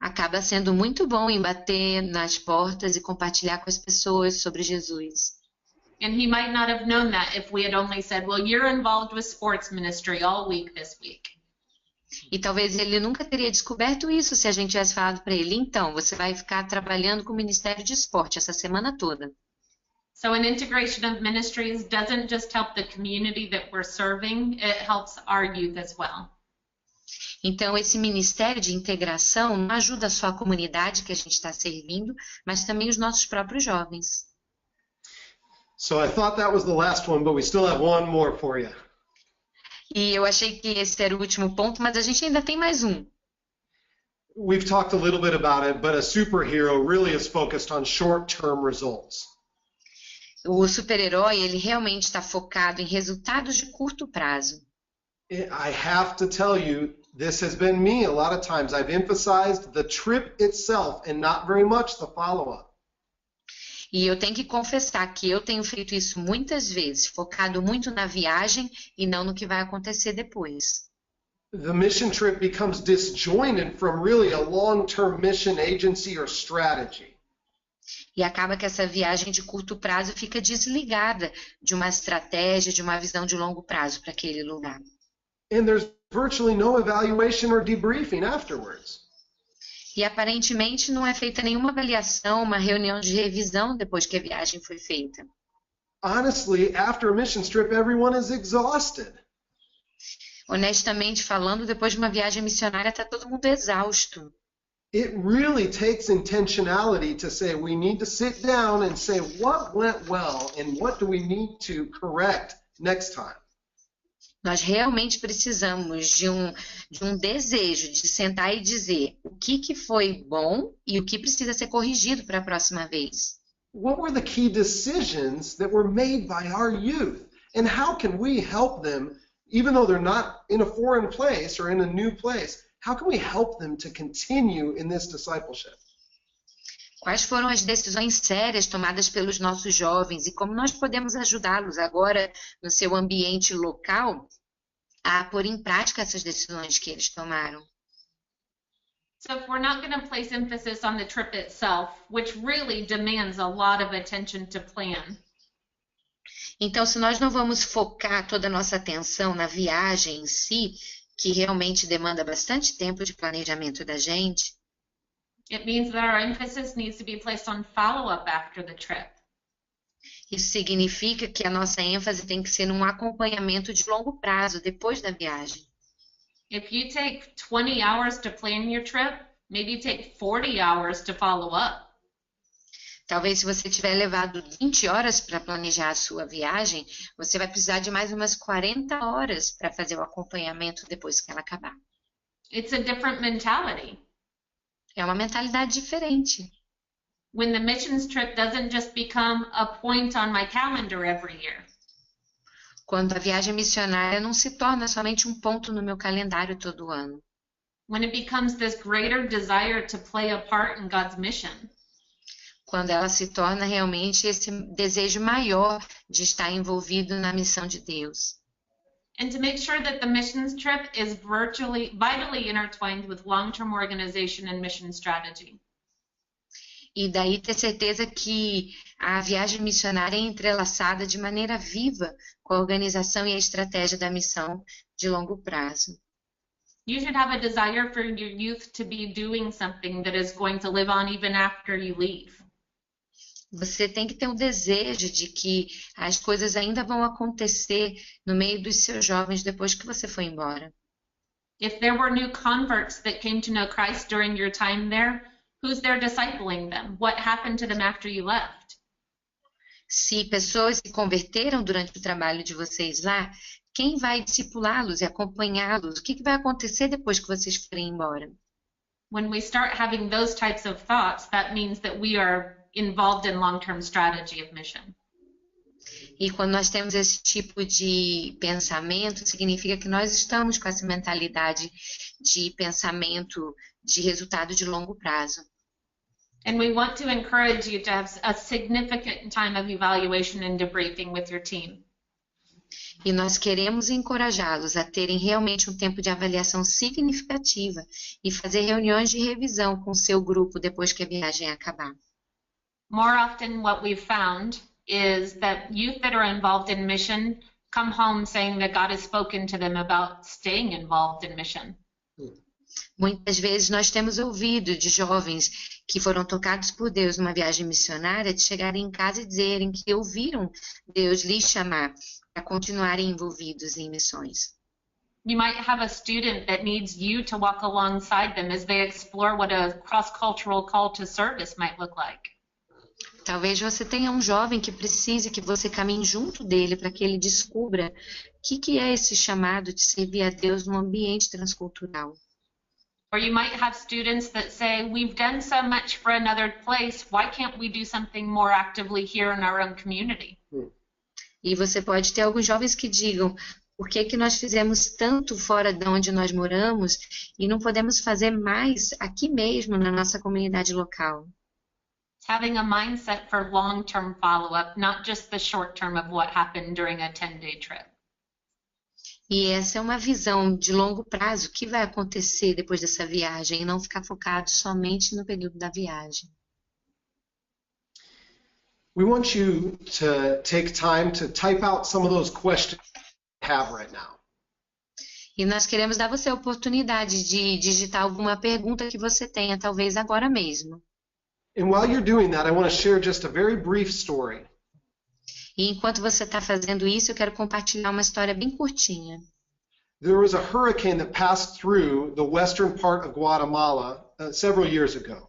Acaba sendo muito bom em bater nas portas e compartilhar com as pessoas sobre Jesus. And he might not have known that if we had only said, well, you're involved with sports ministry all week this week. E talvez ele nunca teria descoberto isso se a gente tivesse falado para ele, então, você vai ficar trabalhando com o Ministério de Esporte essa semana toda. So an integration of ministries doesn't just help the community that we're serving, it helps our youth as well. Então, esse ministério de integração não ajuda só a comunidade que a gente está servindo, mas também os nossos próprios jovens. So I thought that was the last one, but we still have one more for you. E eu achei que esse era o último ponto, mas a gente ainda tem mais um. We've talked a little bit about it, but a superhero really is focused on short-term results. O super-herói, ele realmente está focado em resultados de curto prazo. I have to tell you, this has been me a lot of times. I've emphasized the trip itself and not very much the follow-up. E eu tenho que confessar que eu tenho feito isso muitas vezes, focado muito na viagem e não no que vai acontecer depois. The mission trip becomes disjointed from really a long-term mission agency or strategy. E acaba que essa viagem de curto prazo fica desligada de uma estratégia, de uma visão de longo prazo para aquele lugar. And there's virtually no evaluation or debriefing afterwards. E aparentemente não é feita nenhuma avaliação, uma reunião de revisão depois que a viagem foi feita. Honestly, after a mission trip, everyone is exhausted. Honestamente falando, depois de uma viagem missionária está todo mundo exausto. It really takes intentionality to say we need to sit down and say what went well and what do we need to correct next time. Nós realmente precisamos de um desejo de sentar e dizer o que foi bom e o que precisa ser corrigido para a próxima vez. What were the key decisions that were made by our youth? And how can we help them, even though they're not in a foreign place or in a new place, how can we help them to continue in this discipleship? Quais foram as decisões sérias tomadas pelos nossos jovens e como nós podemos ajudá-los agora no seu ambiente local a pôr em prática essas decisões que eles tomaram? So if we're not going to place emphasis on the trip itself, which really demands a lot of attention to plan, Então, se nós não vamos focar toda a nossa atenção na viagem em si, que realmente demanda bastante tempo de planejamento da gente, it means that our emphasis needs to be placed on follow-up after the trip. isso significa que a nossa ênfase tem que ser num acompanhamento de longo prazo, depois da viagem. If you take 20 hours to plan your trip, maybe take 40 hours to follow up. Talvez se você tiver levado 20 horas para planejar a sua viagem, você vai precisar de mais umas 40 horas para fazer o acompanhamento depois que ela acabar. It's a different mentality. É uma mentalidade diferente. When the missions trip doesn't just become a point on my calendar every year. Quando a viagem missionária não se torna somente um ponto no meu calendário todo ano. When it becomes this greater desire to play a part in God's mission. Quando ela se torna realmente esse desejo maior de estar envolvido na missão de Deus. And to make sure that the missions trip is vitally intertwined with long-term organization and mission strategy. E daí ter certeza que a viagem missionária é entrelaçada de maneira viva com a organização e a estratégia da missão de longo prazo. You should have a desire for your youth to be doing something that is going to live on even after you leave. Você tem que ter um desejo de que as coisas ainda vão acontecer no meio dos seus jovens depois que você foi embora. If there were new converts that came to know Christ during your time there, who's there discipling them? What happened to them after you left? Se pessoas se converteram durante o trabalho de vocês lá, quem vai discipulá-los e acompanhá-los? O que vai acontecer depois que vocês forem embora? When we start having those types of thoughts, that means that we are involved in long-term strategy of mission. E quando nós temos esse tipo de pensamento, significa que nós estamos com essa mentalidade de pensamento de resultado de longo prazo. And we want to encourage you to have a significant time of evaluation and debriefing with your team. E nós queremos encorajá-los a terem realmente um tempo de avaliação significativa e fazer reuniões de revisão com o seu grupo depois que a viagem acabar. More often what we've found is that youth that are involved in mission come home saying that God has spoken to them about staying involved in mission. Muitas vezes nós temos ouvido de jovens que foram tocados por Deus numa viagem missionária de chegarem em casa e dizerem que ouviram Deus lhes chamar para continuarem envolvidos em missões. You might have a student that needs you to walk alongside them as they explore what a cross-cultural call to service might look like. Talvez você tenha um jovem que precise que você caminhe junto dele para que ele descubra o que é esse chamado de servir a Deus num ambiente transcultural. Or you might have students that say, we've done so much for another place, why can't we do something more actively here in our own community? E você pode ter alguns jovens que digam, por que nós fizemos tanto fora de onde nós moramos e não podemos fazer mais aqui mesmo na nossa comunidade local? Having a mindset for long-term follow-up, not just the short term of what happened during a 10-day trip. E essa é uma visão de longo prazo, o que vai acontecer depois dessa viagem, e não ficar focado somente no período da viagem. We want you to take time to type out some of those questions you have right now. E nós queremos dar você a oportunidade de digitar alguma pergunta que você tenha, talvez agora mesmo. And while you're doing that, I want to share just a very brief story. E enquanto você está fazendo isso, eu quero compartilhar uma história bem curtinha. There was a hurricane that passed through the western part of Guatemala several years ago.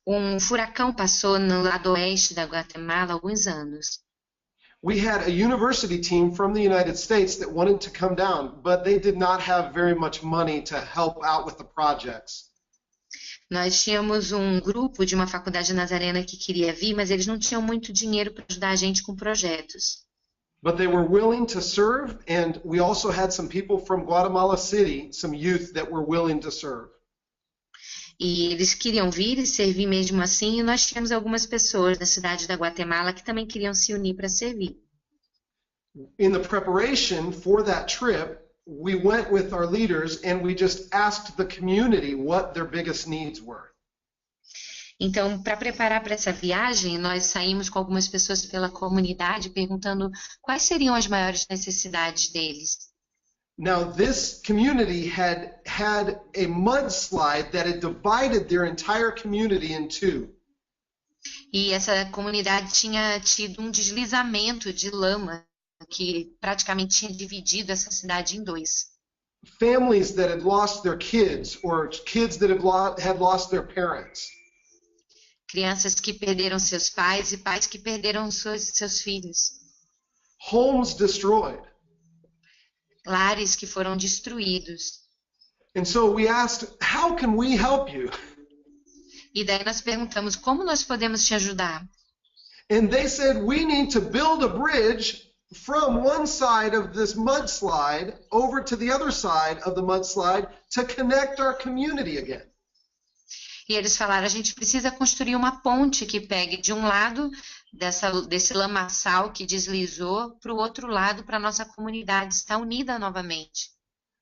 Um furacão passou no lado oeste da Guatemala há alguns anos. We had a university team from the United States that wanted to come down, but they did not have very much money to help out with the projects. Nós tínhamos um grupo de uma faculdade nazarena que queria vir, mas eles não tinham muito dinheiro para ajudar a gente com projetos. But they were willing to serve, and we also had some people from Guatemala City, some youth that were willing to serve. E eles queriam vir e servir mesmo assim, e nós tínhamos algumas pessoas da cidade da Guatemala que também queriam se unir para servir. In the preparation for that trip, we went with our leaders and we just asked the community what their biggest needs were. Então, para preparar para essa viagem, nós saímos com algumas pessoas pela comunidade perguntando quais seriam as maiores necessidades deles. Now, this community had a mudslide that had divided their entire community in two. E essa comunidade tinha tido um deslizamento de lama que praticamente tinha dividido essa cidade em dois. Families that had lost their kids, or kids that had lost their parents. Crianças que perderam seus pais e pais que perderam seus filhos. Homes destroyed. Lares que foram destruídos. And so we asked, how can we help you? E daí nós perguntamos, como nós podemos te ajudar? And they said, we need to build a bridge from one side of this mudslide over to the other side of the mudslide to connect our community again. E eles falaram, a gente precisa construir uma ponte que pegue de um lado desse lamaçal que deslizou para o outro lado para a nossa comunidade estar unida novamente.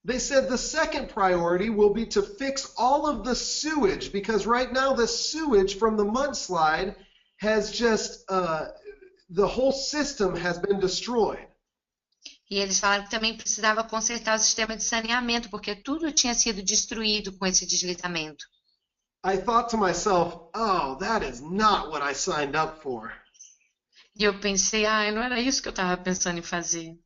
They said the second priority will be to fix all of the sewage, because right now the sewage from the mudslide has just, the whole system has been destroyed. E eles falaram que também precisava consertar o sistema de saneamento, porque tudo tinha sido destruído com esse deslizamento. I thought to myself, oh, that is not what I signed up for. E eu pensei, não era isso que eu estava pensando em fazer.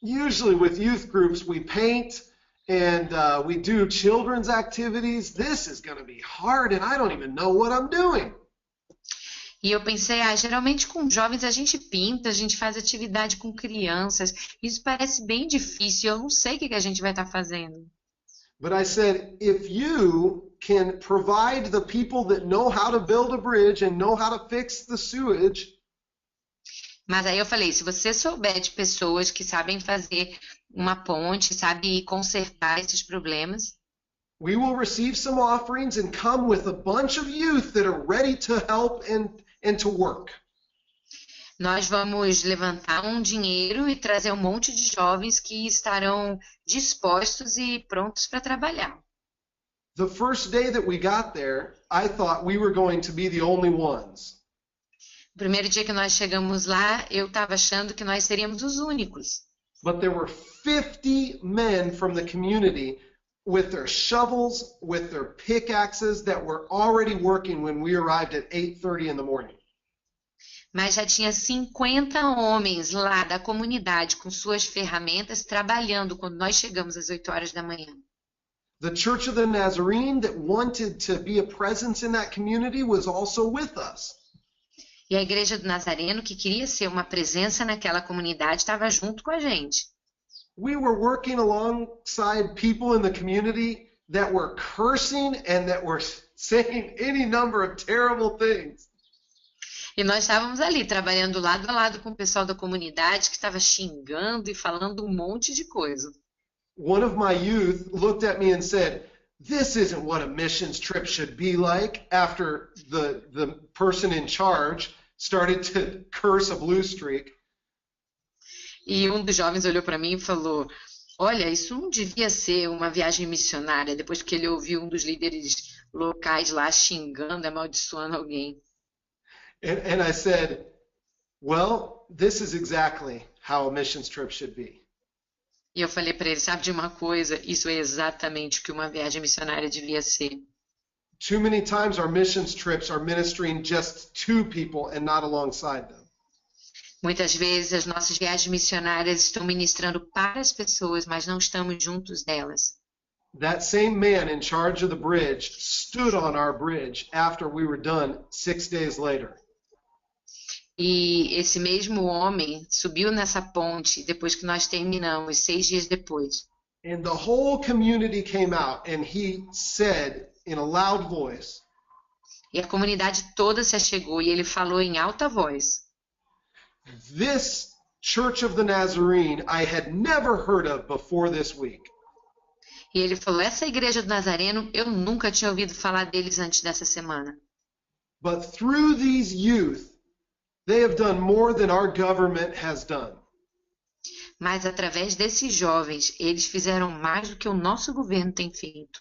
Usually with youth groups we paint and we do children's activities. This is going to be hard and I don't even know what I'm doing. E eu pensei, geralmente com jovens a gente pinta, a gente faz atividade com crianças. Isso parece bem difícil, eu não sei o que a gente vai estar fazendo. But I said, if you can provide the people that know how to build a bridge and know how to fix the sewage. Mas aí eu falei, se você souber de pessoas que sabem fazer uma ponte, sabe consertar esses problemas, we will receive some offerings and come with a bunch of youth that are ready to help and to work. Nós vamos levantar um dinheiro e trazer um monte de jovens que estarão dispostos e prontos para trabalhar. The first day that we got there, I thought we were going to be the only ones. O primeiro dia que nós chegamos lá, eu estava achando que nós seríamos os únicos. But there were 50 men from the community with their shovels, with their pickaxes that were already working when we arrived at 8:30 in the morning. Mas já tinha 50 homens lá da comunidade com suas ferramentas trabalhando quando nós chegamos às 8 horas da manhã. The Church of the Nazarene that wanted to be a presence in that community was also with us. E a Igreja do Nazareno, que queria ser uma presença naquela comunidade, estava junto com a gente. We were working alongside people in the community that were cursing and that were saying any number of terrible things. E nós estávamos ali, trabalhando lado a lado com o pessoal da comunidade que estava xingando e falando um monte de coisa. One of my youth looked at me and said, "This isn't what a missions trip should be like," after the person in charge started to curse a blue streak. E um dos jovens olhou para mim e falou, olha, isso não devia ser uma viagem missionária, depois que ele ouviu um dos líderes locais lá xingando, amaldiçoando alguém. And I said, well, this is exactly how a missions trip should be. E eu falei para ele, sabe de uma coisa? Isso é exatamente o que uma viagem missionária devia ser. Too many times our missions trips are ministering just to people and not alongside them. Muitas vezes as nossas viagens missionárias estão ministrando para as pessoas, mas não estamos juntos delas. That same man in charge of the bridge stood on our bridge after we were done 6 days later. E esse mesmo homem subiu nessa ponte depois que nós terminamos, 6 dias depois. And the whole community came out and he said in a loud voice, E a comunidade toda se achegou e ele falou em alta voz: "This Church of the Nazarene I had never heard of before this week. E ele falou: essa igreja do Nazareno, eu nunca tinha ouvido falar deles antes dessa semana. But through these youth, they have done more than our government has done. Mas através desses jovens, eles fizeram mais do que o nosso governo tem feito.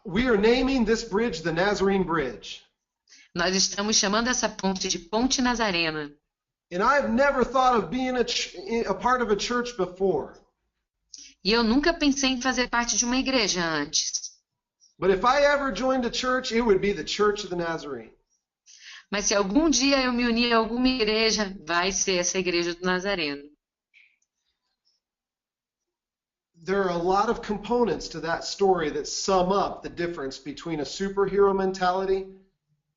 We are naming this bridge the Nazarene Bridge. Nós estamos chamando essa ponte de Ponte Nazarena. And I've never thought of being a part of a church before. E eu nunca pensei em fazer parte de uma igreja antes. But if I ever joined a church, it would be the Church of the Nazarene. Mas se algum dia eu me unir a alguma igreja, vai ser essa igreja do Nazareno. There are a lot of components to that story that sum up the difference between a superhero mentality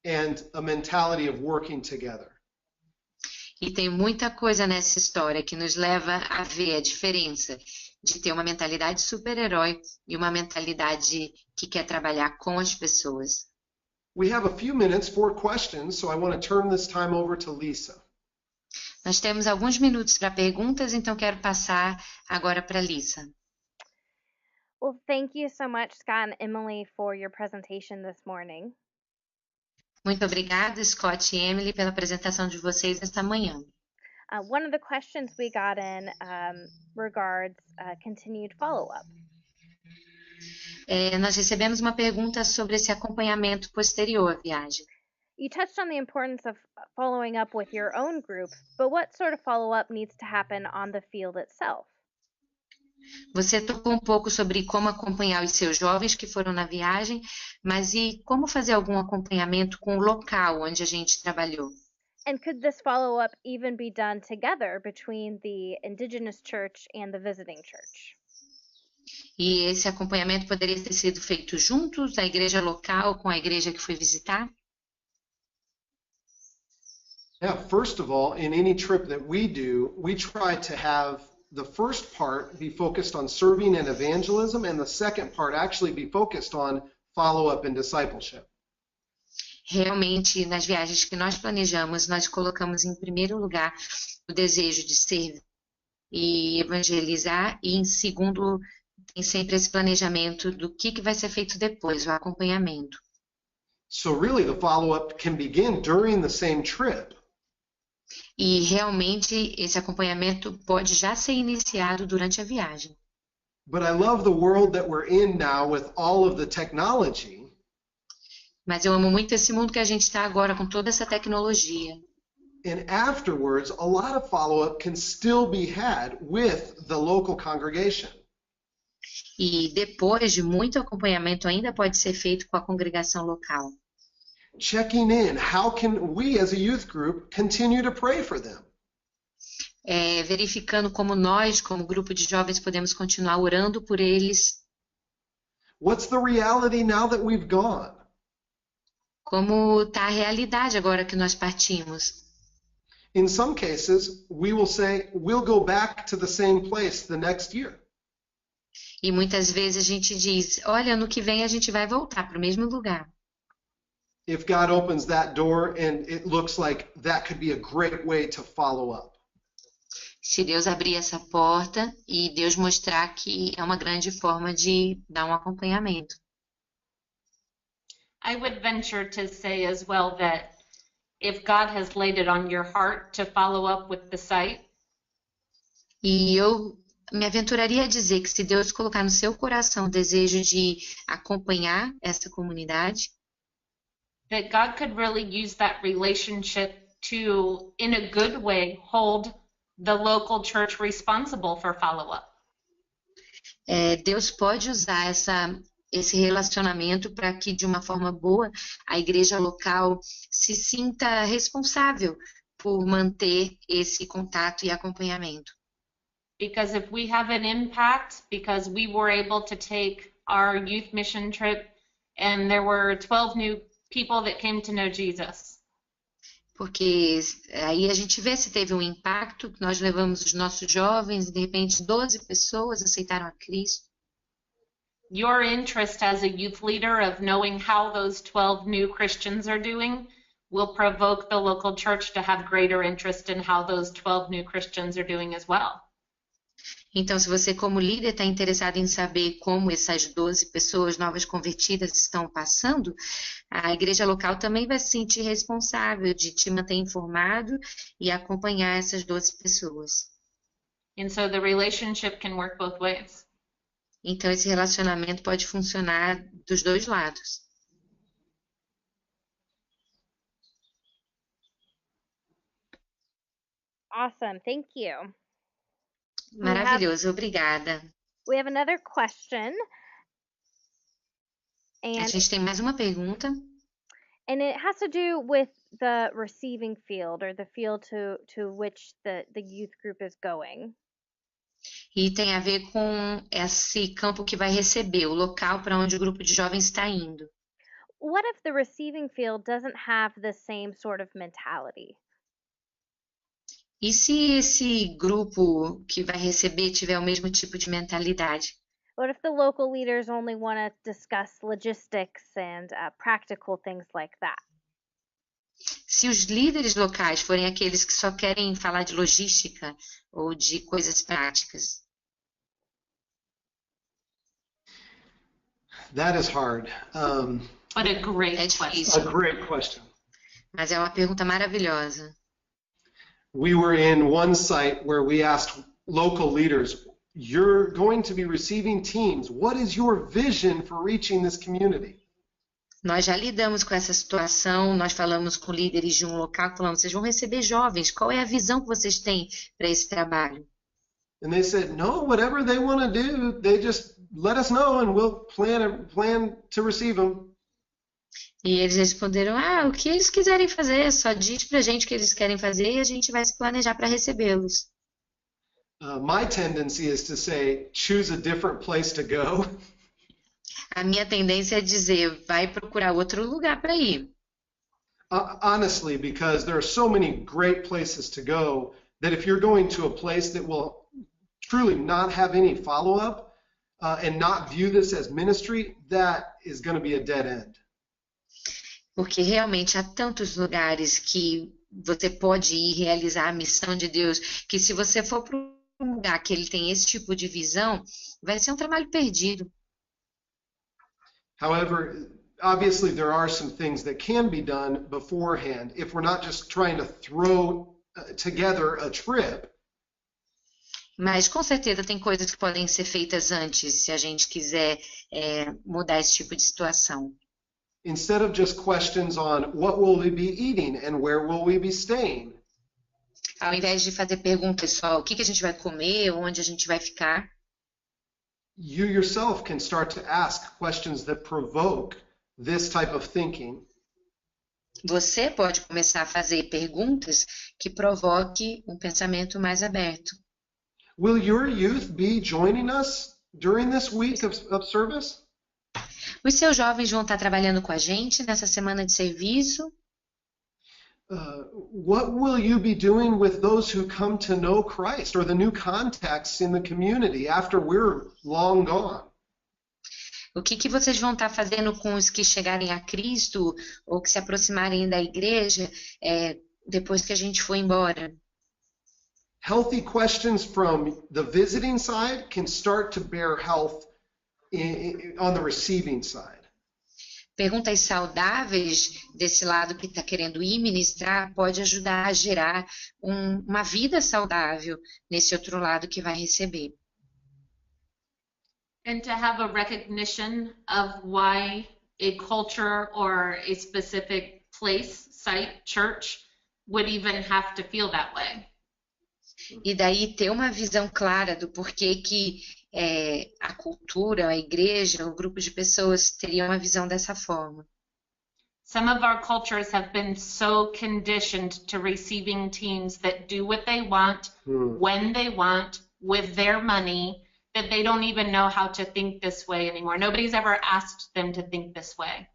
and a mentality of working together. E tem muita coisa nessa história que nos leva a ver a diferença de ter uma mentalidade super-herói e uma mentalidade que quer trabalhar com as pessoas. We have a few minutes for questions, so I want to turn this time over to Lisa. Nós temos alguns minutos para perguntas, então quero passar agora para a Lisa. Well, thank you so much, Scott and Emily, for your presentation this morning. Muito obrigada, Scott e Emily, pela apresentação de vocês esta manhã. One of the questions we got in regards continued follow-up. Nós recebemos uma pergunta sobre esse acompanhamento posterior à viagem. You touched on the importance of following up with your own group, but what sort of follow-up needs to happen on the field itself? Você tocou um pouco sobre como acompanhar os seus jovens que foram na viagem, mas e como fazer algum acompanhamento com o local onde a gente trabalhou? And could this follow-up even be done together between the indigenous church and the visiting church? E esse acompanhamento poderia ter sido feito juntos, a igreja local com a igreja que foi visitar? Yeah, first of all, in any trip that we do, we try to have the first part be focused on serving and evangelism, and the second part actually be focused on follow-up and discipleship. Realmente, nas viagens que nós planejamos, nós colocamos em primeiro lugar o desejo de servir e evangelizar, e em segundo, tem sempre esse planejamento do que vai ser feito depois, o acompanhamento. So really the follow-up can begin during the same trip. E realmente esse acompanhamento pode já ser iniciado durante a viagem. But I love the world that we're in now with all of the technology. Mas eu amo muito esse mundo que a gente está agora com toda essa tecnologia. And afterwards, a lot of follow-up can still be had with the local congregation. E depois de muito acompanhamento ainda pode ser feito com a congregação local. Checking in, how can we as a youth group continue to pray for them? Verificando como nós, como grupo de jovens, podemos continuar orando por eles. What's the reality now that we've gone? Como está a realidade agora que nós partimos? In some cases, we will say, we'll go back to the same place the next year. E muitas vezes a gente diz, olha, ano que vem a gente vai voltar para o mesmo lugar. If God opens that door and it looks like that could be a great way to follow up. Se Deus abrir essa porta e Deus mostrar que é uma grande forma de dar um acompanhamento. I would venture to say as well that if God has laid it on your heart to follow up with the site. E eu me aventuraria a dizer que se Deus colocar no seu coração o desejo de acompanhar essa comunidade, that God could really use that relationship to, in a good way, hold the local church responsible for follow-up. Deus pode usar esse relacionamento para que, de uma forma boa, a igreja local se sinta responsável por manter esse contato e acompanhamento. Because if we have an impact, because we were able to take our youth mission trip and there were 12 new people that came to know Jesus. porque aí a gente vê se teve um impacto, que nós levamos os nossos jovens e de repente 12 pessoas aceitaram a Cristo. Your interest as a youth leader of knowing how those 12 new Christians are doing will provoke the local church to have greater interest in how those 12 new Christians are doing as well. Então, se você como líder está interessado em saber como essas 12 pessoas novas convertidas estão passando, a igreja local também vai se sentir responsável de te manter informado e acompanhar essas 12 pessoas. And so the relationship can work both ways. Então, esse relacionamento pode funcionar dos dois lados. Awesome. Thank you. Maravilhoso, obrigada. We have another question. A And gente tem mais uma pergunta. and it has to do with the receiving field or the field to which the youth group is going. E tem a ver com esse campo que vai receber, o local para onde o grupo de jovens está indo. What if the receiving field doesn't have the same sort of mentality? E se esse grupo que vai receber tiver o mesmo tipo de mentalidade? What if the local leaders only want to discuss logistics and practical things like that? Se os líderes locais forem aqueles que só querem falar de logística ou de coisas práticas? That is hard. But a great É question. difícil, A great question. mas é uma pergunta maravilhosa. We were in one site where we asked local leaders, you're going to be receiving teams. What is your vision for reaching this community? Nós já lidamos com essa situação, nós falamos com líderes de um local, falamos, vocês vão receber jovens, qual é a visão que vocês têm para esse trabalho? And they said, no, whatever they want to do, they just let us know and we'll plan to receive them. E eles responderam, o que eles quiserem fazer, só diz pra gente o que eles querem fazer e a gente vai se planejar para recebê-los. My tendency is to say, choose a different place to go. A minha tendência é dizer, vai procurar outro lugar para ir. Honestly, because there are so many great places to go that if you're going to a place that will truly not have any follow-up and not view this as ministry, that is going to be a dead end. Porque realmente há tantos lugares que você pode ir realizar a missão de Deus, que se você for para um lugar que ele tem esse tipo de visão, vai ser um trabalho perdido. However, obviously there are some things that can be done beforehand if we're not just trying to throw together a trip. Mas com certeza tem coisas que podem ser feitas antes, se a gente quiser mudar esse tipo de situação. Instead of just questions on what will we be eating and where will we be staying. Ao invés de fazer perguntas só, o que a gente vai comer, onde a gente vai ficar, You yourself can start to ask questions that provoke this type of thinking. você pode começar a fazer perguntas que provoquem um pensamento mais aberto. Will your youth be joining us during this week of service? Os seus jovens vão estar trabalhando com a gente nessa semana de serviço. What will you be doing with those who come to know Christ or the new contacts in the community after we're long gone? O que vocês vão estar fazendo com os que chegarem a Cristo ou que se aproximarem da igreja depois que a gente for embora? Healthy questions from the visiting side can start to bear health on the receiving side. Perguntas saudáveis desse lado que está querendo ir ministrar pode ajudar a gerar uma vida saudável nesse outro lado que vai receber. And to have a recognition of why a culture or a specific place, site, church would even have to feel that way. E daí ter uma visão clara do porquê que a cultura, a igreja, o grupo de pessoas teriam uma visão dessa forma. Some of our cultures have been so conditioned to receiving teams that do what they want, when they want, with their money, that they don't even know how to think this way anymore. Nobody's ever asked them to think this way.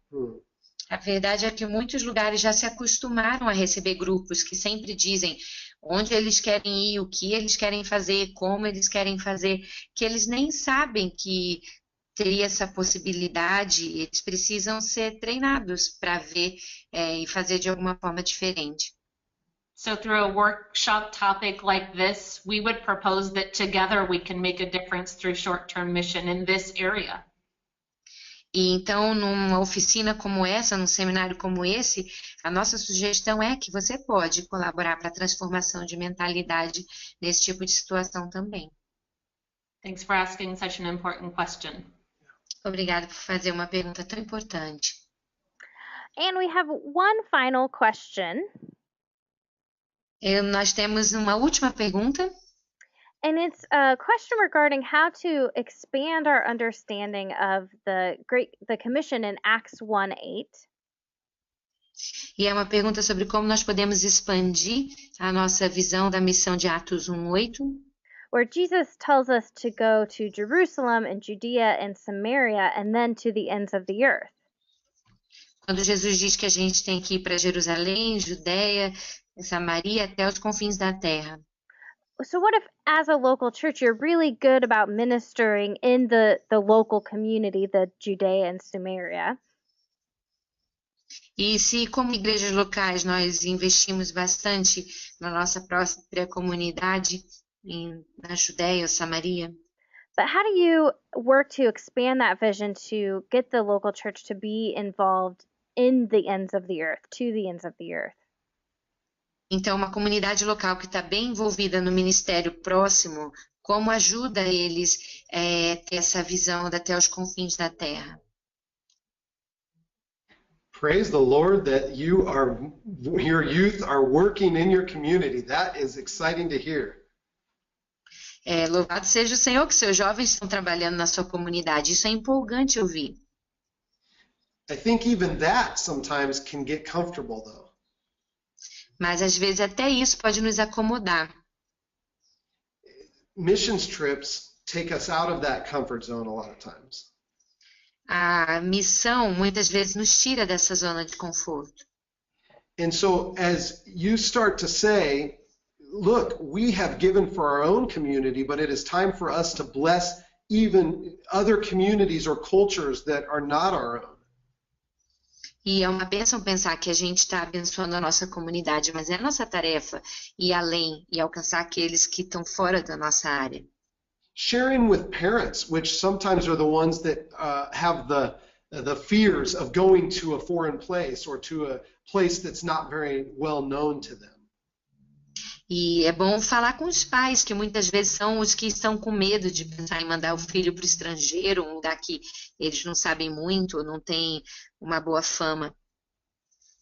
A verdade é que muitos lugares já se acostumaram a receber grupos que sempre dizem onde eles querem ir, o que eles querem fazer, como eles querem fazer, que eles nem sabem que teria essa possibilidade, eles precisam ser treinados para ver e fazer de alguma forma diferente. So through a workshop topic like this, we would propose that together we can make a difference through short-term mission in this area. E então, numa oficina como essa, num seminário como esse, a nossa sugestão é que você pode colaborar para a transformação de mentalidade nesse tipo de situação também. Thanks for asking such an important question. Obrigada por fazer uma pergunta tão importante. And we have one final question. Nós temos uma última pergunta. And it's a question regarding how to expand our understanding of the commission in Acts 1:8. E é uma pergunta sobre como nós podemos expandir a nossa visão da missão de Atos 1:8. Where Jesus tells us to go to Jerusalem and Judea and Samaria and then to the ends of the earth. Quando Jesus diz que a gente tem que ir para Jerusalém, Judeia, Samaria, até os confins da terra. So what if, as a local church, you're really good about ministering in the local community, the Judea and Samaria? E se, como igrejas locais, nós investimos bastante na nossa própria comunidade, na Judeia ou Samaria? But how do you work to expand that vision to get the local church to be involved in the ends of the earth, to the ends of the earth? Então, uma comunidade local que está bem envolvida no ministério próximo, como ajuda eles a ter essa visão até os confins da terra? Praise the Lord that your youth are working in your community. That is exciting to hear. Louvado seja o Senhor que seus jovens estão trabalhando na sua comunidade. Isso é empolgante ouvir. I think even that sometimes can get comfortable, though. Mas às vezes até isso pode nos acomodar. Missions trips take us out of that comfort zone a lot of times. A missão muitas vezes nos tira dessa zona de conforto. And so as you start to say, look, we have given for our own community, but it is time for us to bless even other communities or cultures that are not our own. E é uma bênção pensar que a gente está abençoando a nossa comunidade, mas é a nossa tarefa ir além e alcançar aqueles que estão fora da nossa área. Sharing with parents, which sometimes are the ones that have the fears of going to a foreign place or to a place that's not very well known to them. E é bom falar com os pais, que muitas vezes são os que estão com medo de pensar em mandar o filho para o estrangeiro, um lugar que eles não sabem muito, ou não têm uma boa fama.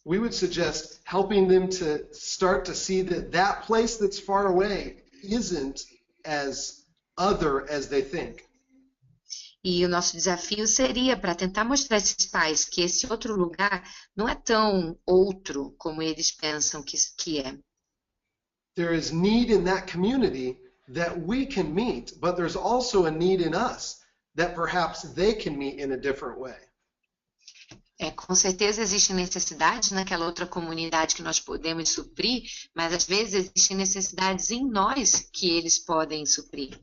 We would suggest helping them to start to see that place that's far away isn't as other as they think. E o nosso desafio seria para tentar mostrar a esses pais que esse outro lugar não é tão outro como eles pensam que é. There is need in that community that we can meet, but there's also a need in us that perhaps they can meet in a different way. Com certeza existem necessidades naquela outra comunidade que nós podemos suprir, mas às vezes existem necessidades em nós que eles podem suprir.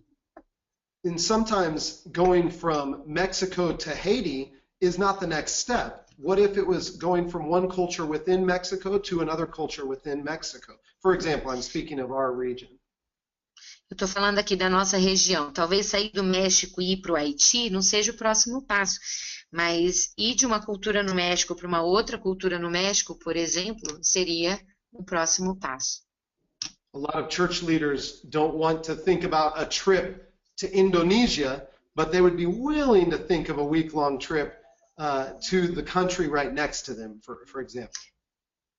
And sometimes going from Mexico to Haiti is not the next step. What if it was going from one culture within Mexico to another culture within Mexico? For example, I'm speaking of our region. Eu estou falando aqui da nossa região. Talvez sair do México e ir para o Haiti não seja o próximo passo, mas ir de uma cultura no México para uma outra cultura no México, por exemplo, seria o próximo passo. A lot of church leaders don't want to think about a trip to Indonesia, but they would be willing to think of a week-long trip to the country right next to them, for example.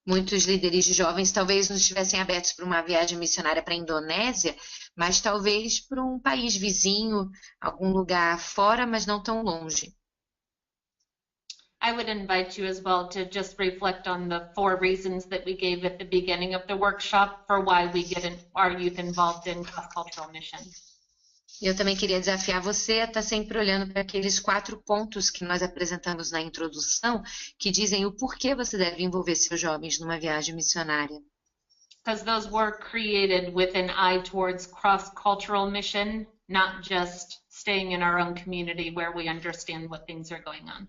Muitos líderes de jovens talvez não estivessem abertos para uma viagem missionária para a Indonésia, mas talvez para um país vizinho, algum lugar fora, mas não tão longe. I would invite you as well to just reflect on the 4 reasons that we gave at the beginning of the workshop for why we get our youth involved in cross-cultural missions. Eu também queria desafiar você a estar sempre olhando para aqueles 4 pontos que nós apresentamos na introdução, que dizem o porquê você deve envolver seus jovens numa viagem missionária. Because those were created with an eye towards cross-cultural mission, not just staying in our own community where we understand what things are going on.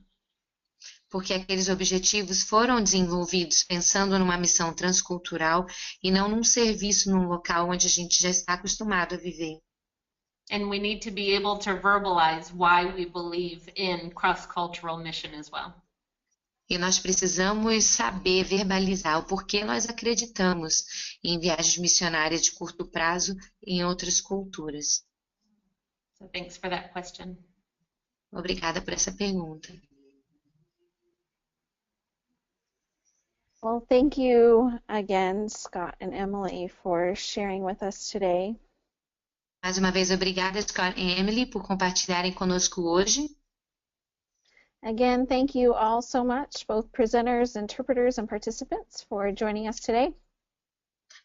Porque aqueles objetivos foram desenvolvidos pensando numa missão transcultural e não num serviço num local onde a gente já está acostumado a viver. And we need to be able to verbalize why we believe in cross-cultural mission as well. E nós precisamos saber verbalizar o porquê nós acreditamos em viagens missionárias de curto prazo em outras culturas. So thanks for that question. Obrigada por essa pergunta. Well, thank you again, Scott and Emily, for sharing with us today. Mais uma vez, obrigada, Scott e Emily, por compartilharem conosco hoje. Again, thank you all so much, both presenters, interpreters, and participants, for joining us today.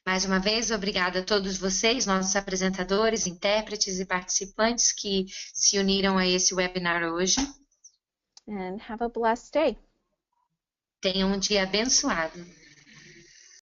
Mais uma vez, obrigada a todos vocês, nossos apresentadores, intérpretes e participantes que se uniram a esse webinar hoje. And have a blessed day. Tenham um dia abençoado.